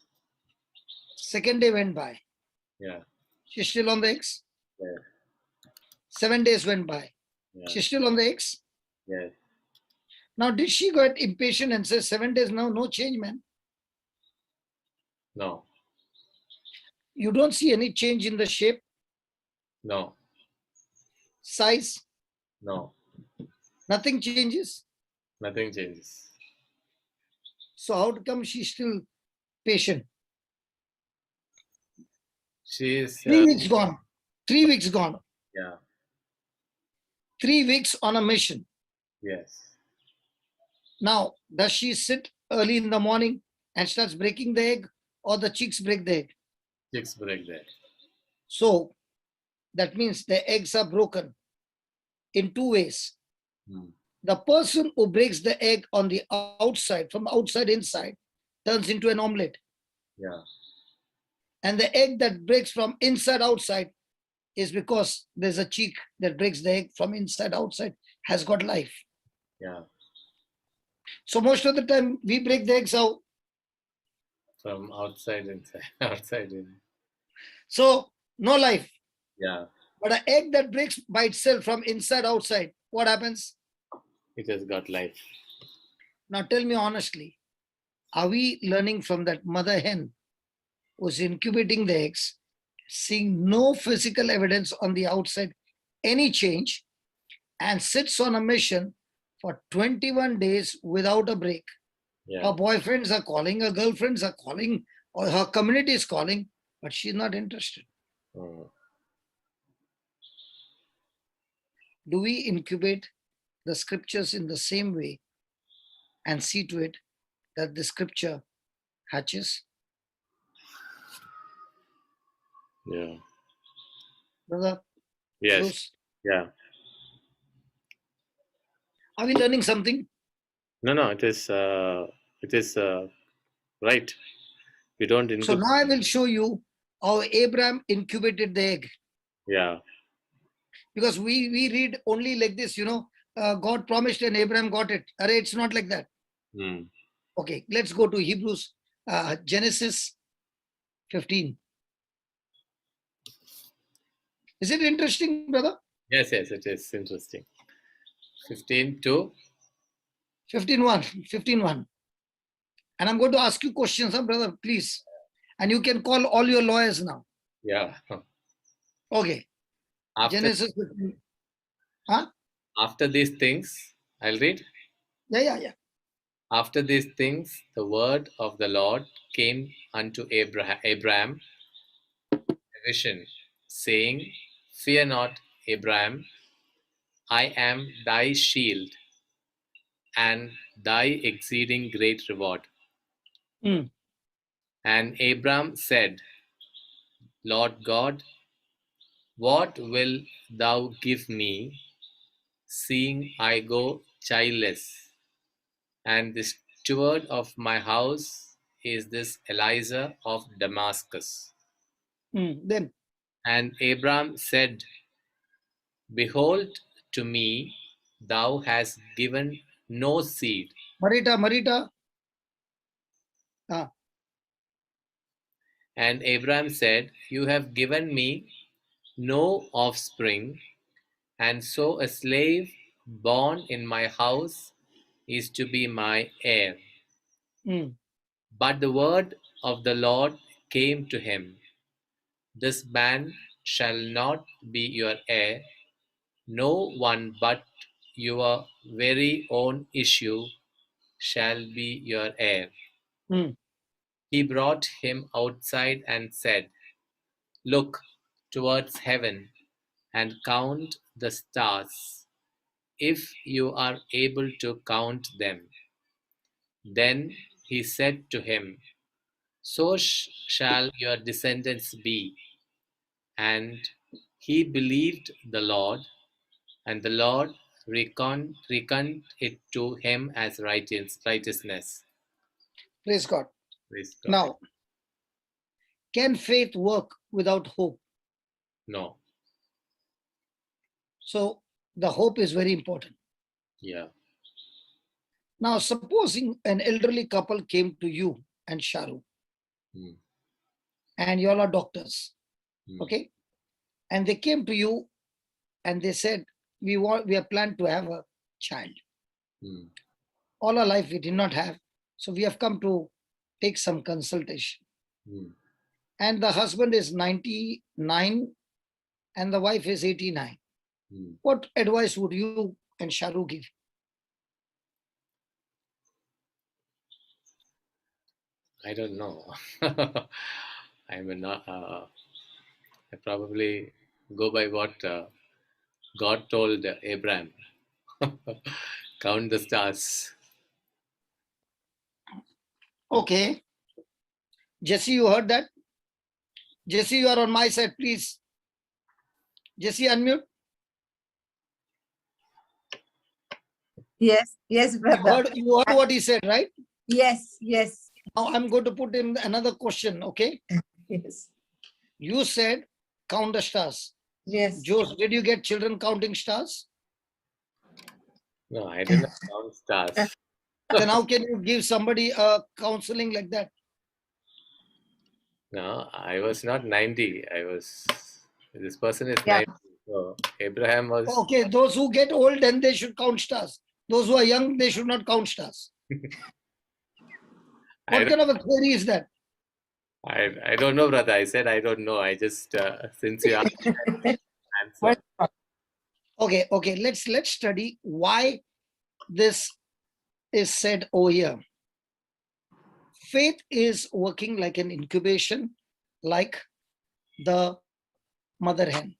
Second day went by. Yeah. She's still on the eggs. Yeah. 7 days went by. Yeah. She's still on the eggs. Yes. Now, did she get impatient and say, 7 days now, no change, man? No. You don't see any change in the shape, No. size, No. nothing changes. Nothing changes. So how come she's still patient? She is. 3 weeks gone. 3 weeks gone. Yeah. 3 weeks on a mission. Yes. Now, does she sit early in the morning and starts breaking the egg, or the chicks break the egg? Chicks break there. So that means the eggs are broken in 2 ways. Hmm. The person who breaks the egg on the outside, from outside inside, turns into an omelette. Yeah. And the egg that breaks from inside outside is because there's a chick that breaks the egg from inside outside, has got life. Yeah. So most of the time we break the eggs out. From outside inside. Outside in. So no life. Yeah. But an egg that breaks by itself from inside outside, what happens? It has got life. Now tell me honestly, are we learning from that mother hen who's incubating the eggs, seeing no physical evidence on the outside, any change, and sits on a mission for 21 days without a break? Yeah. Her boyfriends are calling, her girlfriends are calling, or her community is calling, but she's not interested. Mm. Do we incubate the scriptures in the same way and see to it that the scripture hatches? Yeah. Brother, Yes. Bruce, Yeah. are we learning something? No. It is. Right. We don't So incubate. now I will show you how Abraham incubated the egg. Yeah. Because we read only like this, God promised and Abraham got it. Array, it's not like that. Hmm. Okay, let's go to Hebrews, Genesis 15. Is it interesting, brother? Yes. It is interesting. 15 to. 15:1, 15:1. And I'm going to ask you questions, huh, brother, please. And you can call all your lawyers now. Yeah. Okay. After Genesis 15. Huh? after these things, I'll read. Yeah. After these things, the word of the Lord came unto Abraham a vision, saying, Fear not, Abraham, I am thy shield and thy exceeding great reward. Mm. And Abraham said, Lord God, what will thou give me, seeing I go childless, and the steward of my house is this Eliezer of Damascus? Then, And Abraham said, Behold, to me thou hast given no seed. Marita, Ah. And Abraham said, "You have given me no offspring, and so a slave born in my house is to be my heir." Hmm. But the word of the Lord came to him, "This man shall not be your heir, no one but your very own issue shall be your heir." Hmm. He brought him outside and said, "Look towards heaven and count the stars, if you are able to count them." Then he said to him, "So shall your descendants be." And he believed the Lord, and the Lord reckoned it to him as righteousness. Praise God. Praise God. Now, can faith work without hope? No. So the hope is very important. Yeah. Now, supposing an elderly couple came to you and Sharu, Hmm. and you all are doctors, Hmm. okay? And they came to you and they said, we have planned to have a child. Hmm. All our life we did not have. So we have come to take some consultation. Hmm. And the husband is 99 and the wife is 89. Hmm. What advice would you and Sharu give? I don't know. I'm not. I probably go by what God told Abraham. Count the stars. Okay. Jesse, you heard that? Jesse, you are on my side, please. Jesse, unmute. Yes, yes, brother. You heard what he said, right? Yes, yes, Now I'm going to put in another question, okay? yes, You said count the stars. yes. Jose, did you get children counting stars? No, I did not count stars. Then how can you give somebody a counseling like that? No, I was not 90. This person is Yeah. 90. So Abraham was, Okay, those who get old, then they should count stars. Those who are young, they should not count stars. I What don't, kind of a theory is that? I don't know, brother. I said I don't know. I just, since you asked, answer. Okay, let's study why this is said over here. Faith is working like an incubation, like the mother hen.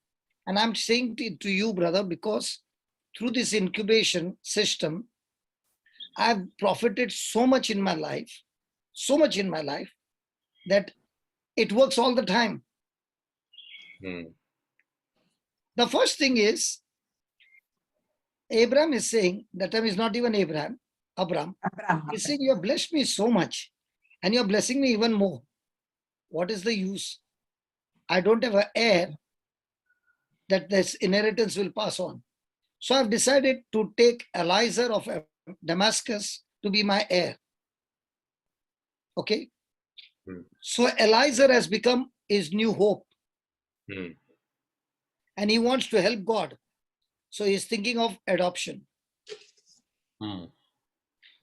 And I'm saying to you, brother, because through this incubation system, I've profited so much in my life, that it works all the time. Hmm. The first thing is, Abraham is saying, that time is not even Abraham, Abraham. he's saying, you have blessed me so much and you're blessing me even more. What is the use? I don't have an heir that this inheritance will pass on. So I've decided to take Eliezer of Damascus to be my heir. Okay. Hmm. So Eliezer has become his new hope. Hmm. And he wants to help God. So he's thinking of adoption. Hmm.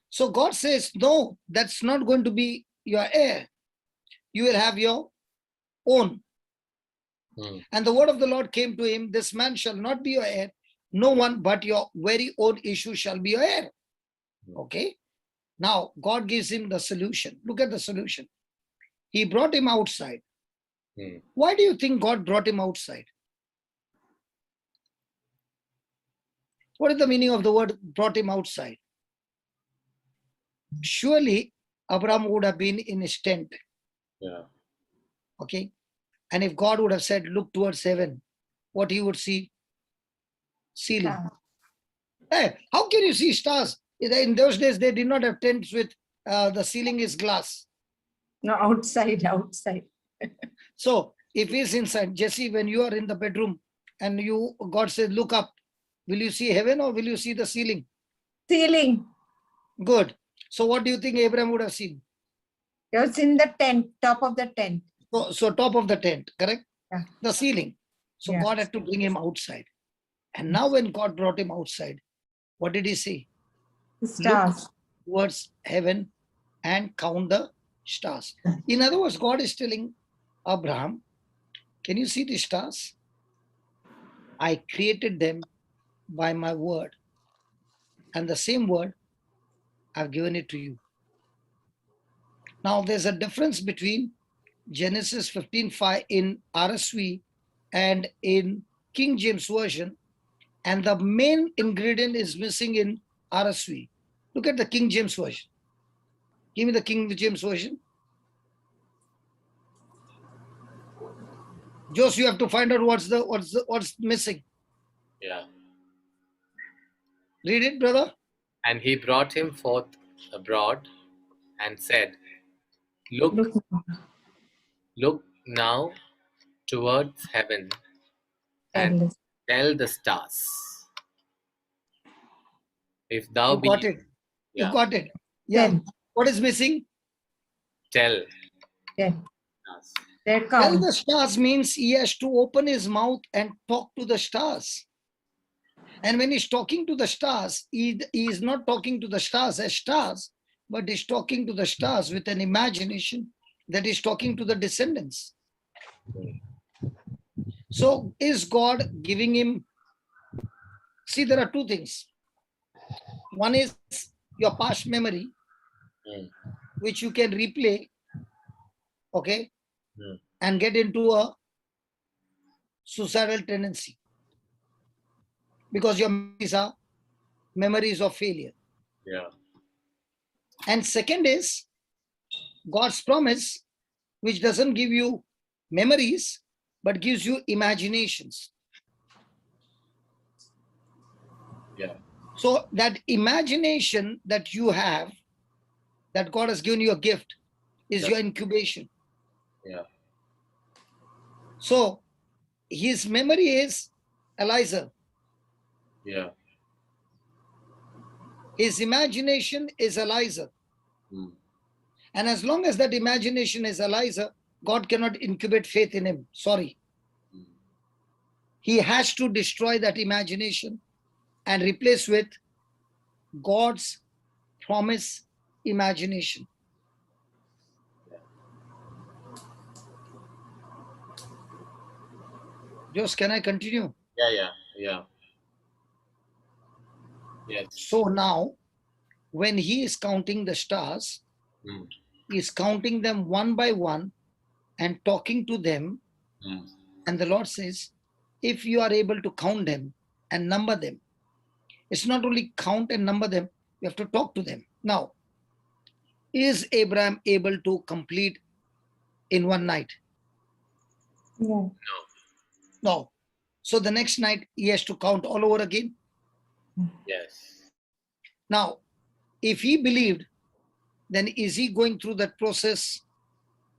So God says, no, that's not going to be your heir. You will have your own. Hmm. And the word of the Lord came to him, this man shall not be your heir. No one but your very own issue shall be your heir. Okay. Now God gives him the solution. Look at the solution. He brought him outside. Hmm. Why do you think God brought him outside? What is the meaning of the word brought him outside? Surely Abraham would have been in his tent. Yeah. Okay. And if God would have said, look towards heaven, what he would see? Ceiling. Hey, how can you see stars? In those days, they did not have tents with the ceiling is glass. No, outside. So if he's inside, Jesse, when you are in the bedroom and God says, look up, will you see heaven or will you see the ceiling? Ceiling. Good. So what do you think Abraham would have seen? It's in the tent, top of the tent. So top of the tent, correct? Yeah. The ceiling. So Yeah. God had to bring him outside. And now when God brought him outside, what did he say? The stars. Towards heaven and count the stars. In other words, God is telling Abraham, can you see the stars? I created them by my word. And the same word, I've given it to you. Now, there's a difference between Genesis 15:5 in RSV and in King James Version, and the main ingredient is missing in RSV. Look at the King James Version. Give me the King James Version. Jose, you have to find out what's missing. Yeah. Read it, brother. And he brought him forth abroad and said, Look, Look. look now towards heaven and Endless. tell the stars. If thou You got be, it. yeah, You got it. Yeah. Ten. What is missing? tell 10. stars. Their Tell count. the stars means he has to open his mouth and talk to the stars. And when he's talking to the stars, he is not talking to the stars as stars, but he's talking to the stars with an imagination that he's talking to the descendants. So is God giving him? See, there are two things. One is your past memory, Mm. which you can replay, okay, Mm. and get into a suicidal tendency because your memories are memories of failure. Yeah. And second is God's promise, which doesn't give you memories, but gives you imaginations. Yeah. So that imagination that you have, that God has given you a gift, is Yeah. your incubation. Yeah. So his memory is Eliza. Yeah. His imagination is Eliza. Mm. And as long as that imagination is Eliza, God cannot incubate faith in him. Sorry. Mm. He has to destroy that imagination and replace with God's promise imagination. Just can I continue? Yeah. Yeah. Yeah. Yes. So now, when he is counting the stars, Mm. he is counting them one by one and talking to them. Mm. And the Lord says, if you are able to count them and number them, it's not only count and number them, you have to talk to them. Now, is Abraham able to complete in one night? No. No. So the next night he has to count all over again. Yes. Now, if he believed, then is he going through that process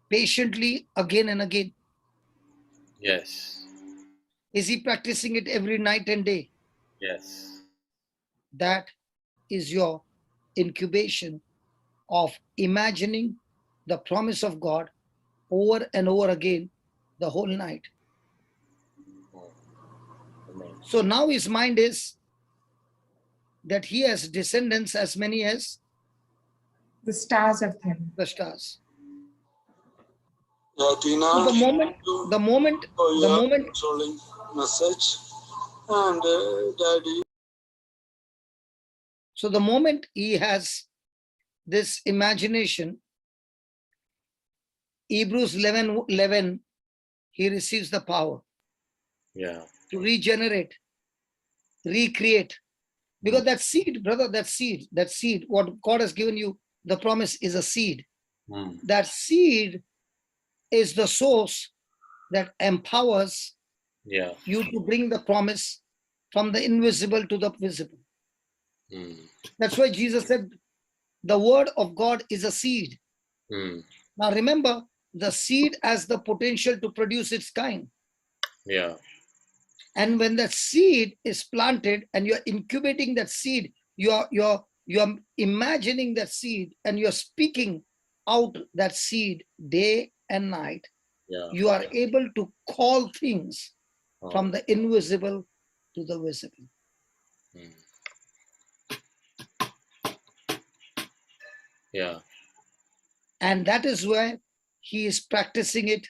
patiently again and again? Yes. Is he practicing it every night and day? Yes. That is your incubation of imagining the promise of God over and over again the whole night. Amen. So now his mind is that he has descendants as many as The stars of heaven. the stars. Yeah, Tina. So the moment for the your moment consoling message, and Daddy. So the moment he has this imagination, Hebrews 11:11, he receives the power Yeah. to regenerate, recreate. Because that seed, brother, that seed, what God has given you, the promise is a seed. Mm. That seed is the source that empowers Yeah. you to bring the promise from the invisible to the visible. Mm. That's why Jesus said, the word of God is a seed. Mm. Now remember, the seed has the potential to produce its kind. Yeah. And when that seed is planted and you're incubating that seed, you're imagining that seed and you're speaking out that seed day and night, Yeah. you are able to call things Oh. from the invisible to the visible. Mm. Yeah. And that is where he is practicing it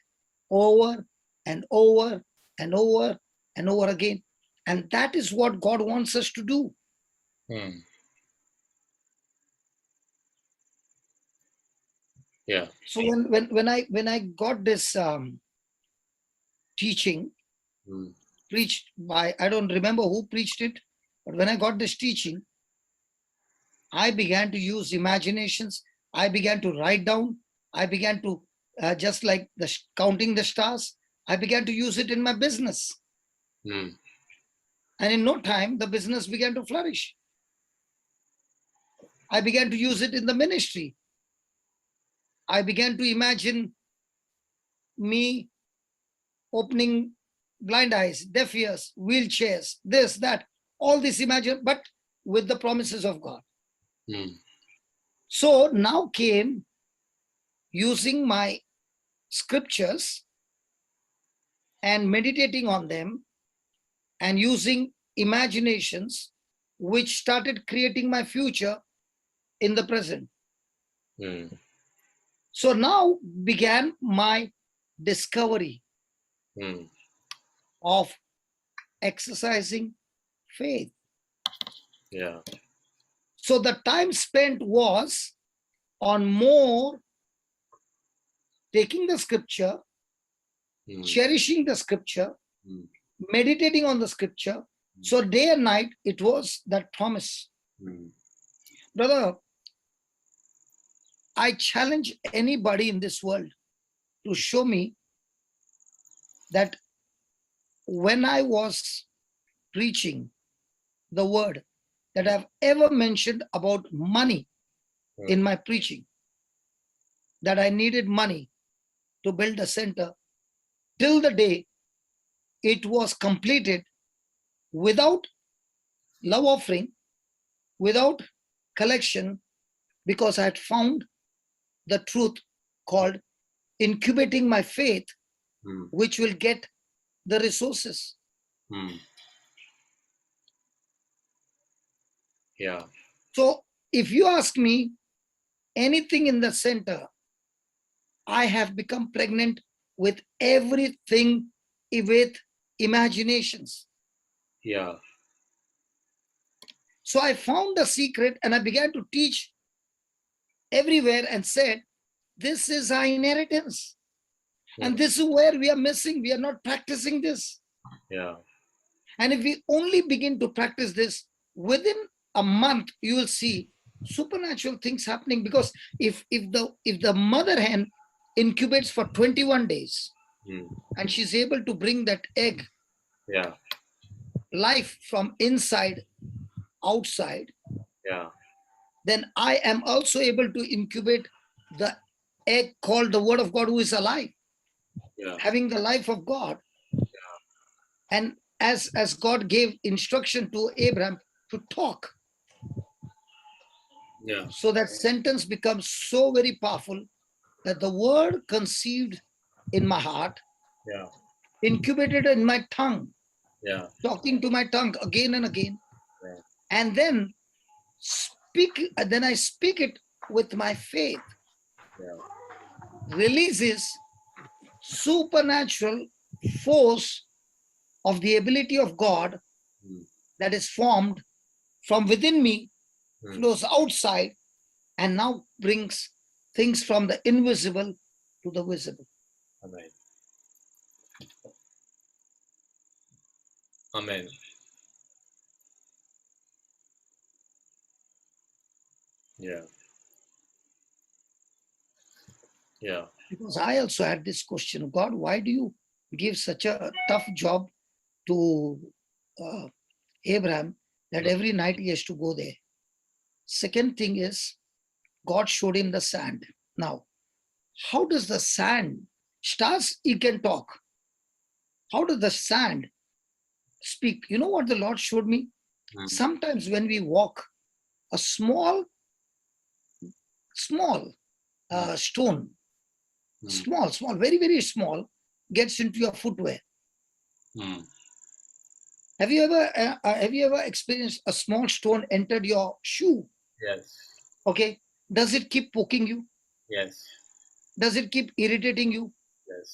over and over and over and over again. And that is what God wants us to do. Mm. Yeah. So when I got this teaching Mm. preached by, I don't remember who preached it, but when I got this teaching, I began to use imaginations. I began to write down. I began to just like counting the stars. I began to use it in my business. Mm. And in no time, the business began to flourish. I began to use it in the ministry. I began to imagine me opening blind eyes, deaf ears, wheelchairs, this, that, all this imagine, but with the promises of God. Mm. So now came using my scriptures and meditating on them and using imaginations, which started creating my future in the present. Mm. So now began my discovery Mm. of exercising faith. Yeah. So the time spent was on more taking the scripture, Mm. cherishing the scripture, Mm. meditating on the scripture. So day and night, it was that promise. Mm. Brother, I challenge anybody in this world to show me that when I was preaching the word, that I've ever mentioned about money in my preaching, that I needed money to build a center, till the day it was completed without love offering, without collection, because I had found the truth called incubating my faith, Mm. which will get the resources. Mm. Yeah. So if you ask me anything in the center, I have become pregnant with everything with imaginations. Yeah. So I found the secret and I began to teach everywhere and said, this is our inheritance. And this is where we are missing. We are not practicing this. Yeah. And if we only begin to practice this, within a month, you will see supernatural things happening. Because if the mother hen incubates for 21 days Mm. and she's able to bring that egg Yeah. life from inside outside, Yeah. then I am also able to incubate the egg called the word of God, who is alive, Yeah. having the life of God. And as God gave instruction to Abraham to talk, Yeah. so that sentence becomes so very powerful that the word conceived in my heart, Yeah. incubated in my tongue, Yeah. talking to my tongue again and again, Yeah. and then I speak it with my faith, Yeah. releases supernatural force of the ability of God Mm. that is formed from within me, Mm. flows outside, and now brings things from the invisible to the visible. Amen. Amen. Yeah. Yeah. Because I also had this question, God, why do you give such a tough job to Abraham that every night he has to go there? Second thing is, God showed him the sand. Now, how does the sand, stars, he can talk. How does the sand speak? You know what the Lord showed me? Mm. Sometimes when we walk, a small stone, Hmm. small, very, very small, gets into your footwear. Hmm. Have you ever experienced a small stone entered your shoe? Yes. Okay. Does it keep poking you? Yes. Does it keep irritating you? Yes.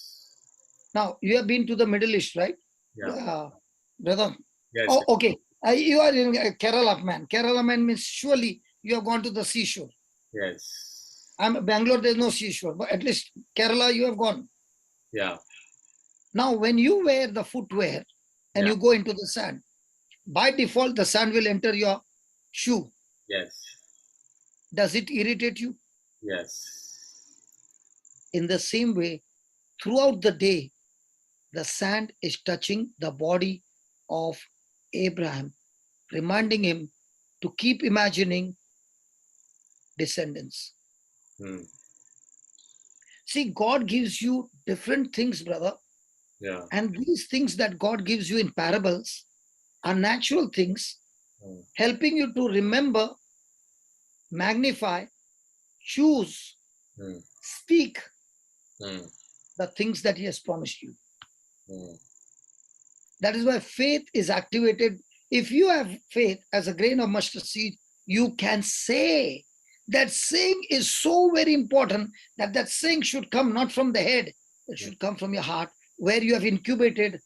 Now, you have been to the Middle East, right? Yeah. Brother. Yes. Oh, okay. You are in Kerala, man. Kerala, man, means surely you have gone to the seashore. Yes. I'm Bangalore, there's no seashore, but at least Kerala, you have gone. Yeah. Now, when you wear the footwear and Yeah. you go into the sand, by default, the sand will enter your shoe. Yes. Does it irritate you? Yes. In the same way, throughout the day, the sand is touching the body of Abraham, reminding him to keep imagining descendants. Hmm. See, God gives you different things, brother. Yeah. And these things that God gives you in parables are natural things, Hmm. helping you to remember, magnify, choose, Hmm. speak Hmm. the things that He has promised you. Hmm. That is why faith is activated. If you have faith as a grain of mustard seed, you can say. That saying is so very important that that saying should come not from the head, it should come from your heart, where you have incubated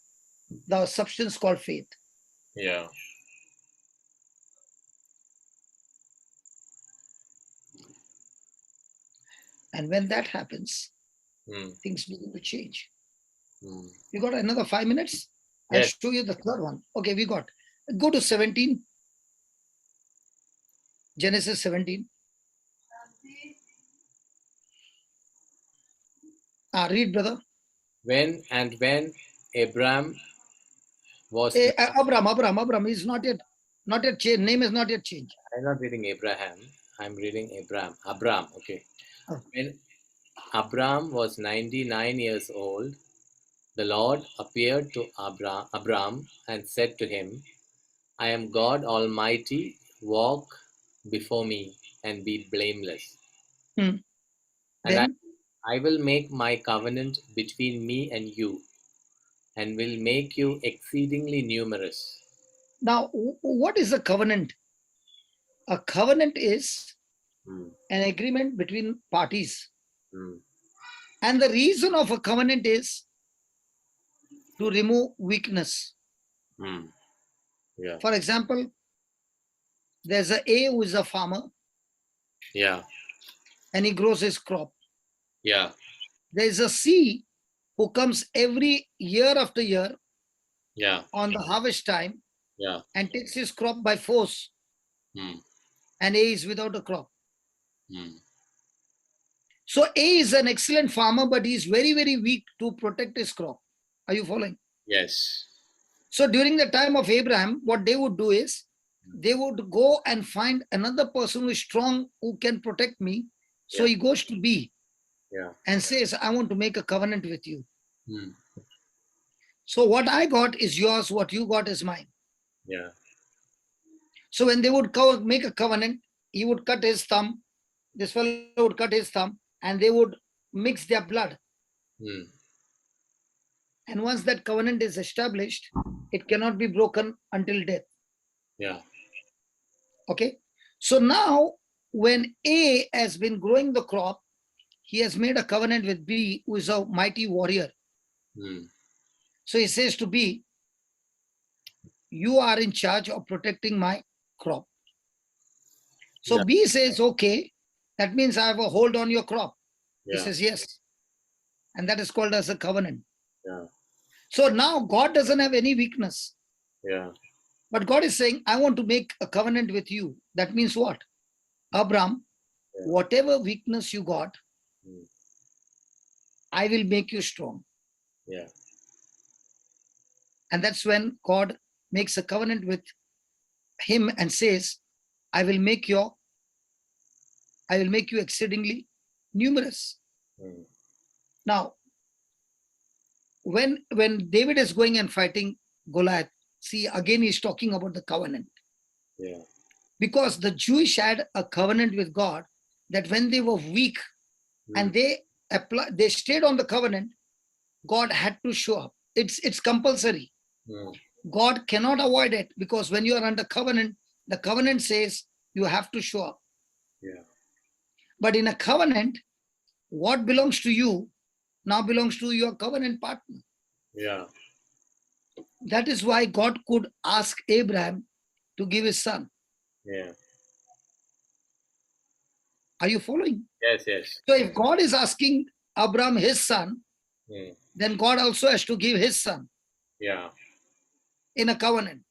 the substance called faith. Yeah. And when that happens, Hmm. things begin to change. Hmm. We got another 5 minutes. I'll Yes. show you the third one. Okay, we got. Go to 17. Genesis 17. Read, brother. When Abraham was Abram is not yet changed. Name is not yet changed. I'm not reading Abraham. I'm reading Abram. Okay. Oh. When Abram was 99 years old, the Lord appeared to Abram and said to him, I am God Almighty. Walk before me and be blameless. Hmm. And Then I will make my covenant between me and you, and will make you exceedingly numerous. now, what is a covenant? A covenant is Hmm. an agreement between parties, Hmm. and the reason of a covenant is to remove weakness. Hmm. Yeah. For example, there's A who is a farmer Yeah. and he grows his crop. Yeah. There's a C who comes every year after year Yeah. on the harvest time Yeah. and takes his crop by force, Hmm. and A is without a crop. Hmm. So A is an excellent farmer, but he is very, very weak to protect his crop. Are you following? Yes. So during the time of Abraham, what they would do is they would go and find another person who is strong, who can protect me. So Yeah. he goes to B Yeah. and says, I want to make a covenant with you. Hmm. So what I got is yours, what you got is mine. Yeah. So when they would make a covenant, he would cut his thumb, this fellow would cut his thumb, and they would mix their blood. Hmm. And once that covenant is established, it cannot be broken until death. Yeah. Okay. So now, when A has been growing the crop, he has made a covenant with B, who is a mighty warrior. Hmm. So he says to B, you are in charge of protecting my crop. So Yeah. B says, okay, that means I have a hold on your crop. He Yeah. says, yes. And that is called as a covenant. Yeah. So now God doesn't have any weakness. Yeah. But God is saying, I want to make a covenant with you. That means what? Abraham, Yeah. whatever weakness you got, Hmm. I will make you strong. Yeah. And that's when God makes a covenant with him and says, I will make you exceedingly numerous. Hmm. Now, when David is going and fighting Goliath, see, again he's talking about the covenant. Yeah. Because the Jewish had a covenant with God that when they were weak, and they stayed on the covenant, God had to show up. It's compulsory. God cannot avoid it, because when you are under covenant, the covenant says you have to show up. Yeah. But in a covenant, what belongs to you now belongs to your covenant partner. Yeah. That is why God could ask Abraham to give his son. Yeah. Are you following? Yes, yes. So if God is asking Abraham his son, Mm. then God also has to give his son Yeah. in a covenant.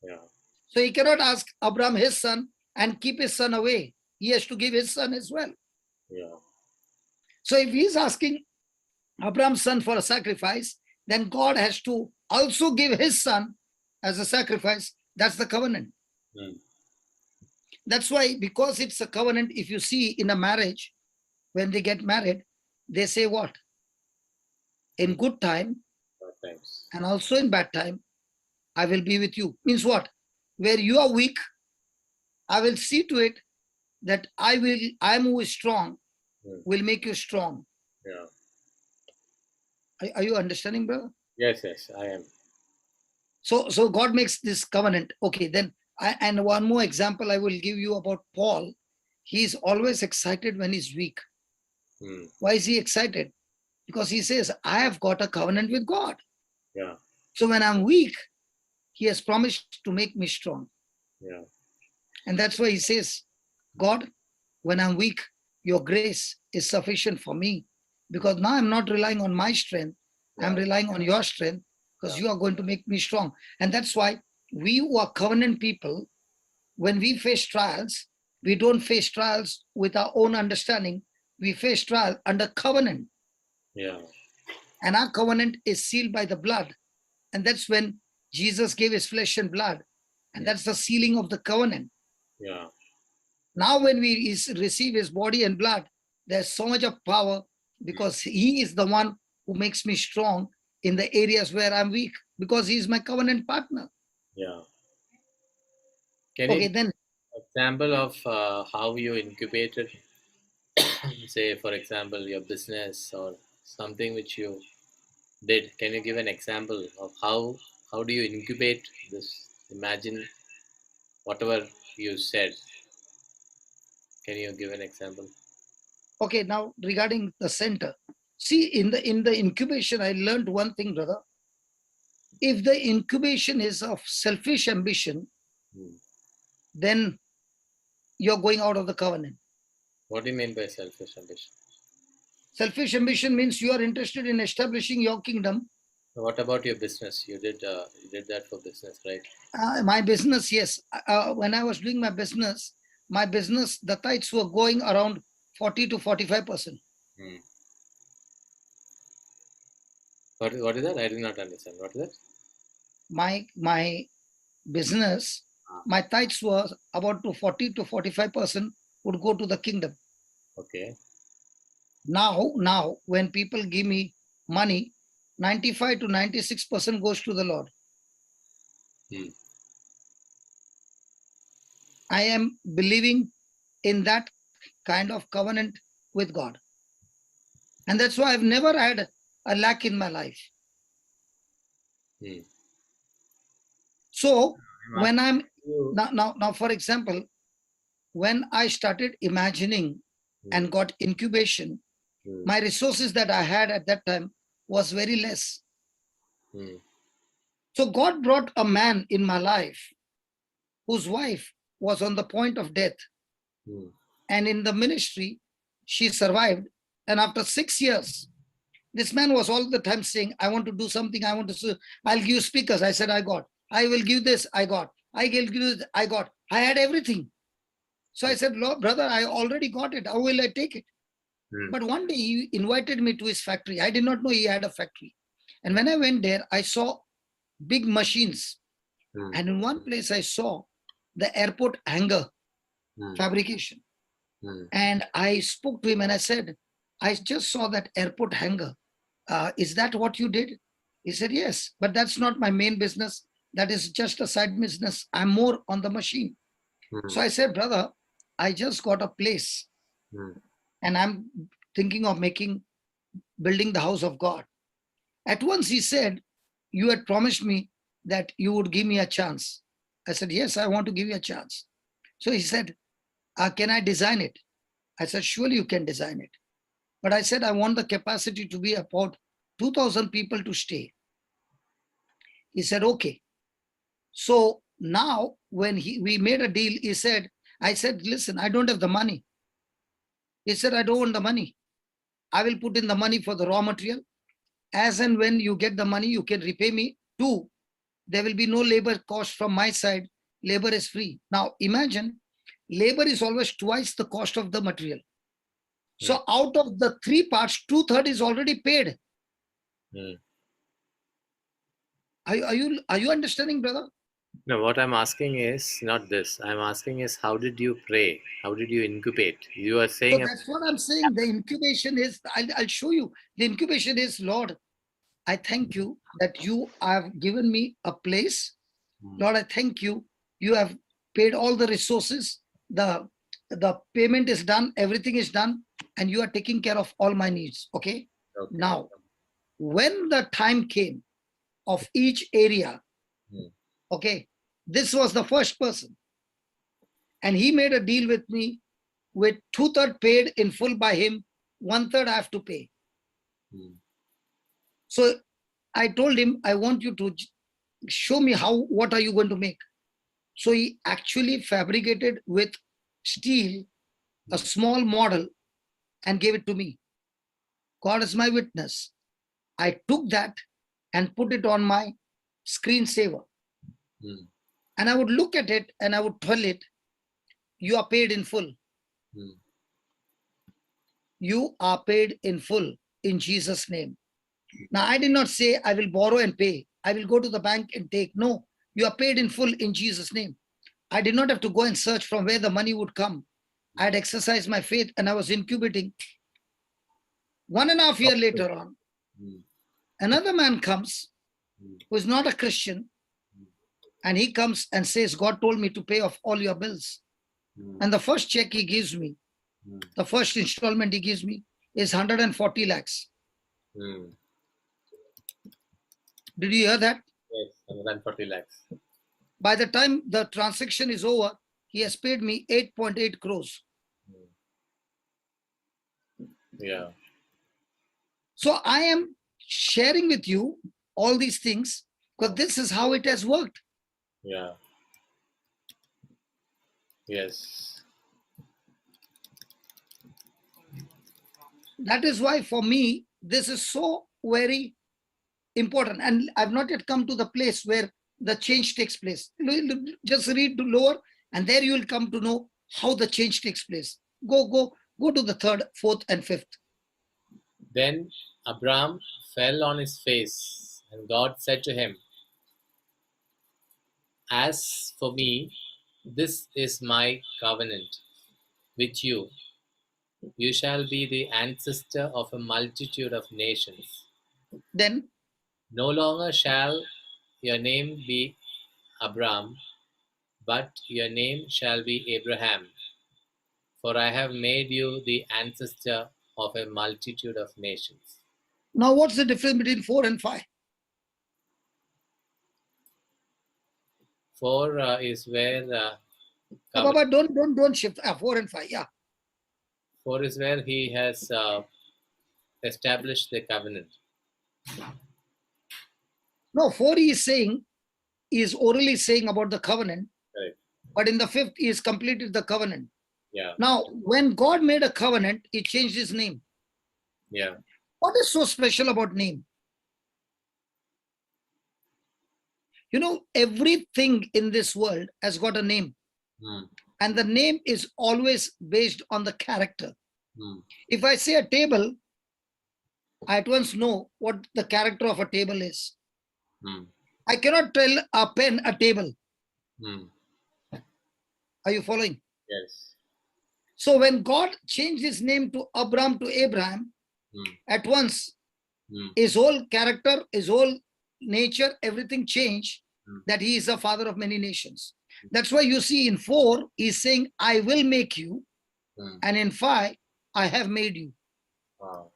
Yeah. So he cannot ask Abraham his son and keep his son away. He has to give his son as well. Yeah. So if he's asking Abraham's son for a sacrifice, then God has to also give his son as a sacrifice. That's the covenant. Mm. That's why, because it's a covenant, if you see in a marriage, when they get married, they say what? In good time Bad times. and also in bad time, I will be with you. Means what? Where you are weak, I will see to it that I am who is strong, will make you strong. Yeah. Are you understanding, brother? Yes, yes, I am. So God makes this covenant. Okay, then and one more example I will give you about Paul. He's always excited when he's weak. Mm. Why is he excited? Because he says, I have got a covenant with God. Yeah. So when I'm weak, he has promised to make me strong. Yeah. And that's why he says, God, when I'm weak, your grace is sufficient for me. Because now I'm not relying on my strength. I'm Yeah. relying on your strength, because you are going to make me strong. And that's why we who are covenant people, when we face trials, we don't face trials with our own understanding. We face trial under covenant. Yeah. And our covenant is sealed by the blood. And that's when Jesus gave his flesh and blood. And that's the sealing of the covenant. Yeah. Now when we receive his body and blood, there's so much of power, because he is the one who makes me strong in the areas where I'm weak, because he is my covenant partner. Yeah. Can Okay, you then example of how you incubated, say for example your business or something which you did? Can you give an example of how do you incubate this? Imagine whatever you said. Can you give an example? okay, now regarding the center, see, in the incubation, I learned one thing, brother. If the incubation is of selfish ambition, then you're going out of the covenant. What do you mean by selfish ambition? Selfish ambition means you are interested in establishing your kingdom. What about your business? You did that for business, right? My business, yes. When I was doing my business, the tithes were going around 40 to 45%. Hmm. What is that? I did not understand. What is that? My business, my tithes were about to 40 to 45% would go to the kingdom. Okay. Now, when people give me money, 95 to 96% goes to the Lord. Hmm. I am believing in that kind of covenant with God. And that's why I've never had a lack in my life. Hmm. So when I'm now, for example, when I started imagining and got incubation, my resources that I had at that time was very less. So God brought a man in my life whose wife was on the point of death. And in the ministry, she survived. And after 6 years, this man was all the time saying, I want to do something. I'll give you speakers. I said, I got. I will give this. I got. I will give this. I got. I had everything. So I said, Lord, brother, I already got it. How will I take it? But one day he invited me to his factory. I did not know he had a factory. And when I went there, I saw big machines. And in one place I saw the airport hangar fabrication. And I spoke to him and I said, I just saw that airport hangar. Is that what you did? He said, yes, but that's not my main business. That is just a side business. I'm more on the machine. So I said, brother, I just got a place and I'm thinking of building the house of God. At once he said, you had promised me that you would give me a chance. I said, yes, I want to give you a chance. So he said, can I design it? I said, surely you can design it. But I said, I want the capacity to be about 2,000 people to stay. He said, okay. So now when we made a deal, I said, listen, I don't have the money. He said, I don't want the money. I will put in the money for the raw material. As and when you get the money, you can repay me. 2, there will be no labor cost from my side. Labor is free. Now imagine, labor is always twice the cost of the material. So out of the 3 parts, 2/3 is already paid. Are you understanding, brother? No, what I'm asking is not this. I'm asking is, how did you pray? How did you incubate? You are So saying that's what I'm saying. The incubation is, I'll show you. The incubation is, Lord, I thank you that you have given me a place. Lord, I thank you. You have paid all the resources. The payment is done. Everything is done. And you are taking care of all my needs. Okay. Now, when the time came of each area, okay, this was the first person. And he made a deal with me with 2/3 paid in full by him, 1/3 I have to pay. So I told him, I want you to show me what are you going to make? So he actually fabricated with steel a small model and gave it to me. God is my witness. I took that and put it on my screensaver. And I would look at it and I would tell it, you are paid in full. You are paid in full in Jesus' name. Now, I did not say I will borrow and pay. I will go to the bank and take. No, you are paid in full in Jesus' name. I did not have to go and search from where the money would come. I had exercised my faith and I was incubating. 1.5 years later on, another man comes who is not a Christian, and he comes and says, God told me to pay off all your bills. And the first check he gives me, the first installment he gives me is 140 lakhs. Did you hear that? yes, 140 lakhs. By the time the transaction is over, he has paid me 8.8 crores. Yeah. So I am sharing with you all these things because this is how it has worked. Yeah. Yes. That is why for me, this is so very important. And I've not yet come to the place where the change takes place. Just read to lower and there you will come to know how the change takes place. Go to the 3rd, 4th and 5th. Then Abraham fell on his face, and God said to him, as for me, this is my covenant with you. You shall be the ancestor of a multitude of nations. Then No longer shall your name be Abram, but your name shall be Abraham. For I have made you the ancestor of a multitude of nations. now what's the difference between 4 and 5? 4 is where Baba, don't shift. 4 and 5. Yeah. 4 is where he has established the covenant. No, 4 he is orally saying about the covenant. Right. But in the 5th, he has completed the covenant. Yeah. Now, when God made a covenant, he changed his name. Yeah. What is so special about name? You know, everything in this world has got a name. And the name is always based on the character. If I say a table, I at once know what the character of a table is. I cannot tell a pen a table. Are you following? Yes. So when God changed his name to Abram to Abraham, at once his whole character, his whole nature, everything changed, that he is the father of many nations. That's why you see in 4, he's saying, I will make you. And in 5, I have made you. Wow.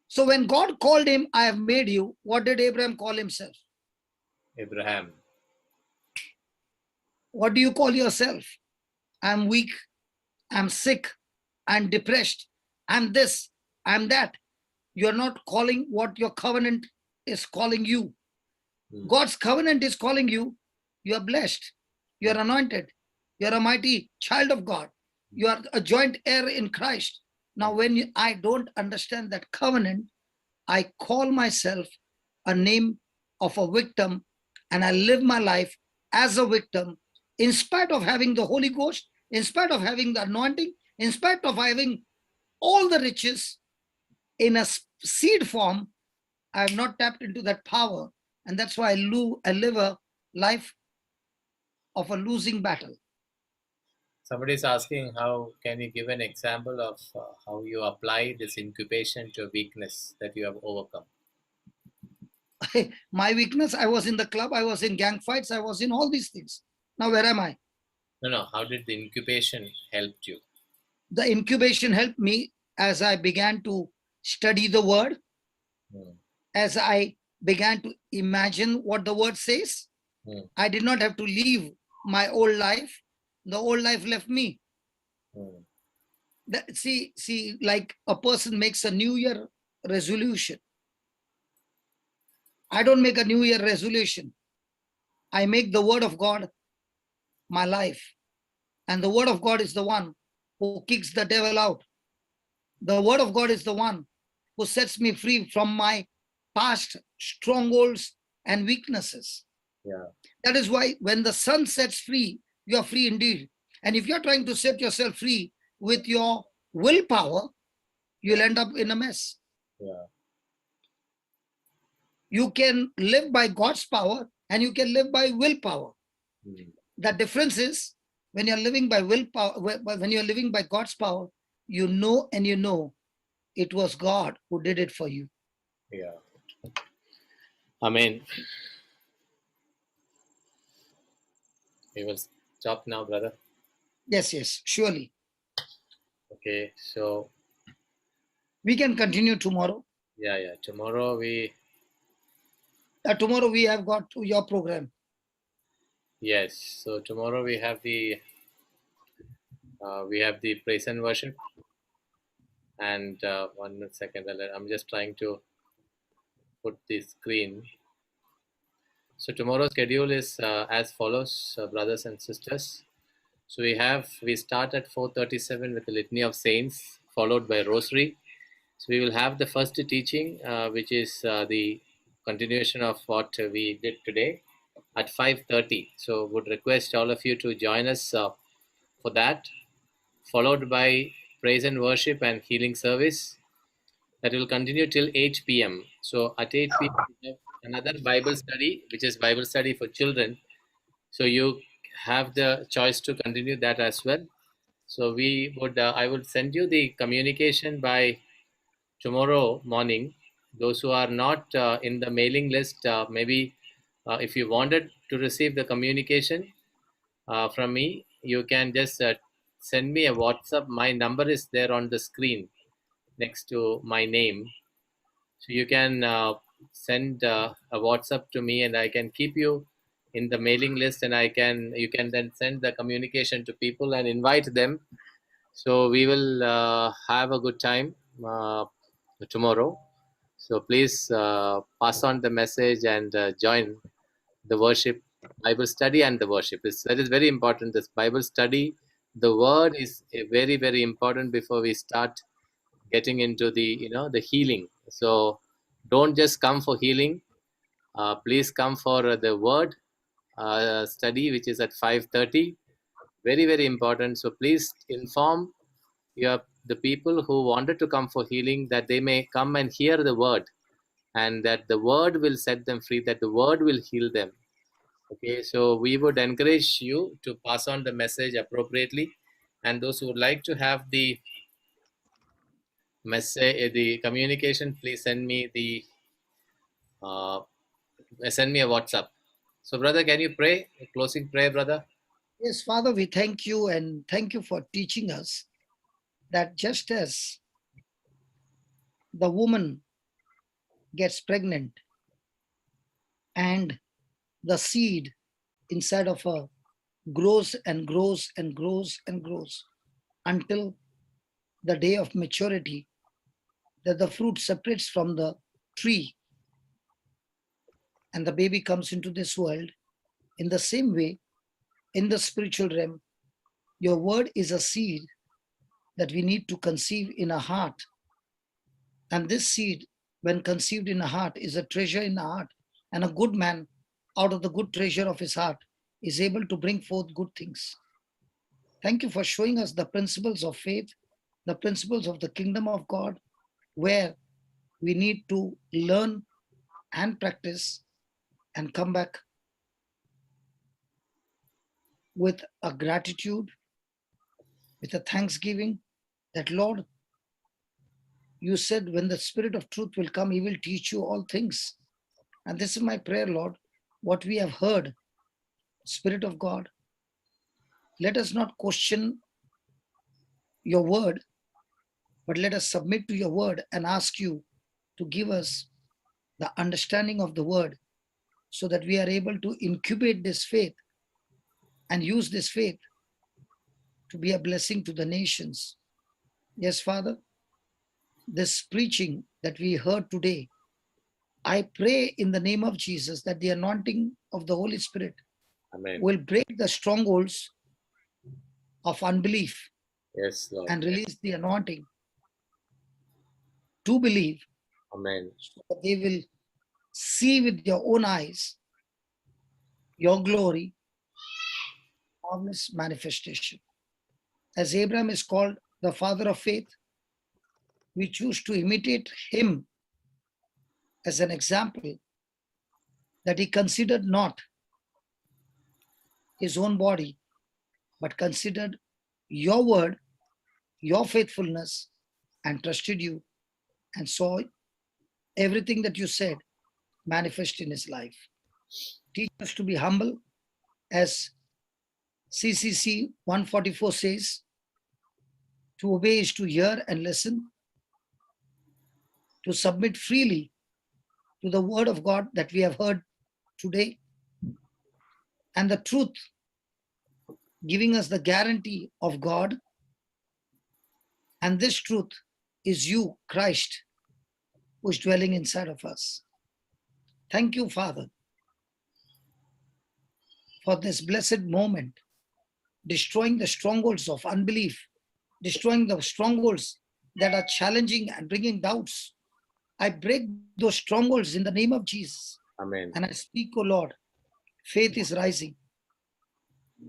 So when God called him, I have made you, what did Abraham call himself? Abraham. What do you call yourself? I'm weak, I'm sick, I'm depressed, I'm this, I'm that. You're not calling what your covenant is calling you. Hmm. God's covenant is calling you. You are blessed. You are anointed. You are a mighty child of God. You are a joint heir in Christ. Now, when I don't understand that covenant, I call myself a name of a victim, and I live my life as a victim, in spite of having the Holy Ghost, in spite of having the anointing, in spite of having all the riches in a seed form. I have not tapped into that power, and that's why I live a life of a losing battle. Somebody is asking, how can you give an example of how you apply this incubation to a weakness that you have overcome? My weakness, I was in the club, I was in gang fights, I was in all these things. Now where am I? No. How did the incubation help you? The incubation helped me as I began to study the word, as I began to imagine what the word says. I did not have to leave my old life. The old life left me. See, like a person makes a New Year resolution. I don't make a New Year resolution. I make the word of God my life. And the word of God is the one who kicks the devil out. The word of God is the one who sets me free from my past strongholds and weaknesses. Yeah. That is why when the Son sets free, you are free indeed. And if you're trying to set yourself free with your willpower, you'll end up in a mess. Yeah. You can live by God's power and you can live by willpower. The difference is when you're living by willpower, when you're living by God's power, you know it was God who did it for you. Yeah. Amen. We will stop now, brother. Yes, surely. Okay, so we can continue tomorrow. Yeah. Tomorrow we have got your program. Yes. So tomorrow we have the praise and worship. And 1 second, I'm just trying to put the screen. So tomorrow's schedule is as follows, brothers and sisters. So we start at 4:37 with the Litany of Saints, followed by Rosary. So we will have the first teaching, which is the continuation of what we did today at 5:30. So would request all of you to join us for that, followed by praise and worship and healing service. That will continue till 8 p.m. So at 8 p.m. we have another Bible study, which is Bible study for children. So you have the choice to continue that as well. So I would send you the communication by tomorrow morning. Those who are not in the mailing list, maybe if you wanted to receive the communication from me, you can just send me a WhatsApp. My number is there on the screen next to my name. So you can send a WhatsApp to me, and I can keep you in the mailing list, and you can then send the communication to people and invite them. So we will have a good time tomorrow. So please pass on the message and join the worship, Bible study, and the worship. That is very important. This Bible study, the word is very, very important before we start getting into the healing. So don't just come for healing. Please come for the word study, which is at 5:30. Very, very important. So please inform the people who wanted to come for healing that they may come and hear the word, and that the word will set them free, that the word will heal them. Okay, so we would encourage you to pass on the message appropriately, and those who would like to have the message, the communication, please send me a WhatsApp. So brother, can you pray a closing prayer, brother? Yes, Father, we thank you, and thank you for teaching us that just as the woman gets pregnant and the seed inside of her grows and grows and grows and grows until the day of maturity, that the fruit separates from the tree and the baby comes into this world. In the same way, in the spiritual realm, your word is a seed that we need to conceive in a heart. And this seed, when conceived in a heart, is a treasure in the heart. And a good man, out of the good treasure of his heart, is able to bring forth good things. Thank you for showing us the principles of faith, the principles of the kingdom of God, where we need to learn and practice and come back with a gratitude, with a thanksgiving that, Lord, you said when the Spirit of truth will come, he will teach you all things. And this is my prayer, Lord, what we have heard, Spirit of God, let us not question your word, but let us submit to your word and ask you to give us the understanding of the word so that we are able to incubate this faith and use this faith to be a blessing to the nations. Yes, Father, this preaching that we heard today, I pray in the name of Jesus that the anointing of the Holy Spirit Amen. will break the strongholds of unbelief Yes, Lord. and release the anointing to believe, Amen. so that they will see with their own eyes your glory, marvelous manifestation. As Abraham is called the father of faith, we choose to imitate him as an example, that he considered not his own body, but considered your word, your faithfulness, and trusted you and saw everything that you said manifest in his life. Teach us to be humble, as CCC 144 says, to obey is to hear and listen, to submit freely to the word of God that we have heard today, and the truth giving us the guarantee of God. And this truth is you, Christ, who is dwelling inside of us. Thank you, Father, for this blessed moment, destroying the strongholds of unbelief, destroying the strongholds that are challenging and bringing doubts. I break those strongholds in the name of Jesus. Amen. And I speak, O Lord, faith is rising.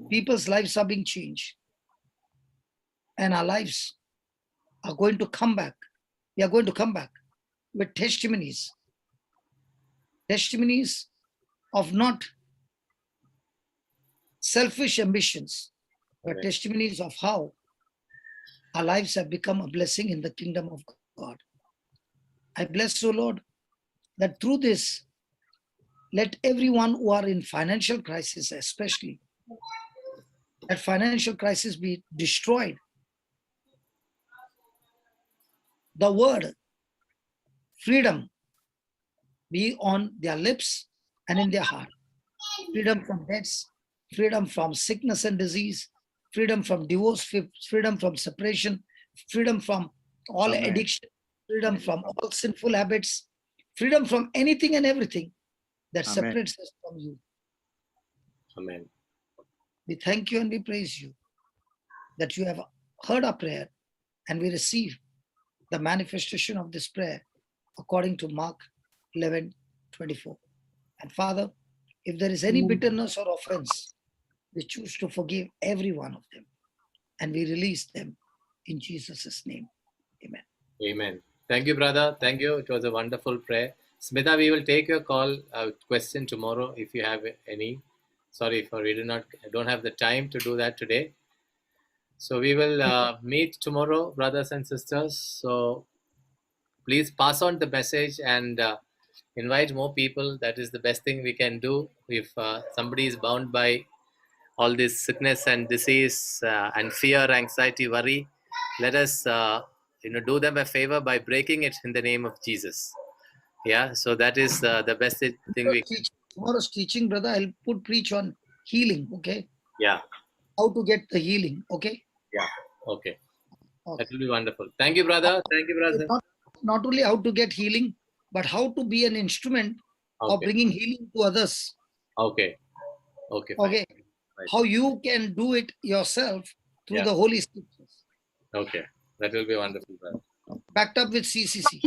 People's lives are being changed. And our lives are going to come back. We are going to come back with testimonies. Testimonies of not selfish ambitions, but Amen. testimonies of how our lives have become a blessing in the kingdom of God. I bless, O Lord, that through this, let everyone who are in financial crisis, especially, that financial crisis be destroyed. The word freedom be on their lips and in their heart. Freedom from debts, freedom from sickness and disease, freedom from divorce, freedom from separation, freedom from all Amen. addiction, freedom from all sinful habits, freedom from anything and everything that Amen. separates us from you. Amen. We thank you and we praise you that you have heard our prayer, and we receive the manifestation of this prayer according to Mark 11:24. And Father, if there is any bitterness or offense, we choose to forgive every one of them, and we release them in Jesus' name. Amen. Amen. Thank you, brother. Thank you. It was a wonderful prayer. Smita, we will take your call, question tomorrow if you have any. Sorry for we don't have the time to do that today. So we will meet tomorrow, brothers and sisters. So please pass on the message and invite more people. That is the best thing we can do. If somebody is bound by all this sickness and disease and fear, anxiety, worry, let us do them a favor by breaking it in the name of Jesus. Yeah, so that is the best thing we can. Tomorrow's teaching, brother, I'll preach on healing, okay? Yeah, How to get the healing, okay? yeah, okay. Okay. That will be wonderful. Thank you, brother. Thank you, brother. Not only how to get healing, but how to be an instrument of Okay, bringing healing to others, okay, okay, fine. okay? Right. How you can do it yourself through Yeah. the Holy Scriptures, Okay, that will be wonderful, brother. backed up with CCC.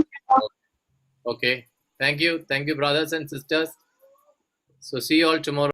Okay, thank you, brothers and sisters. So see you all tomorrow.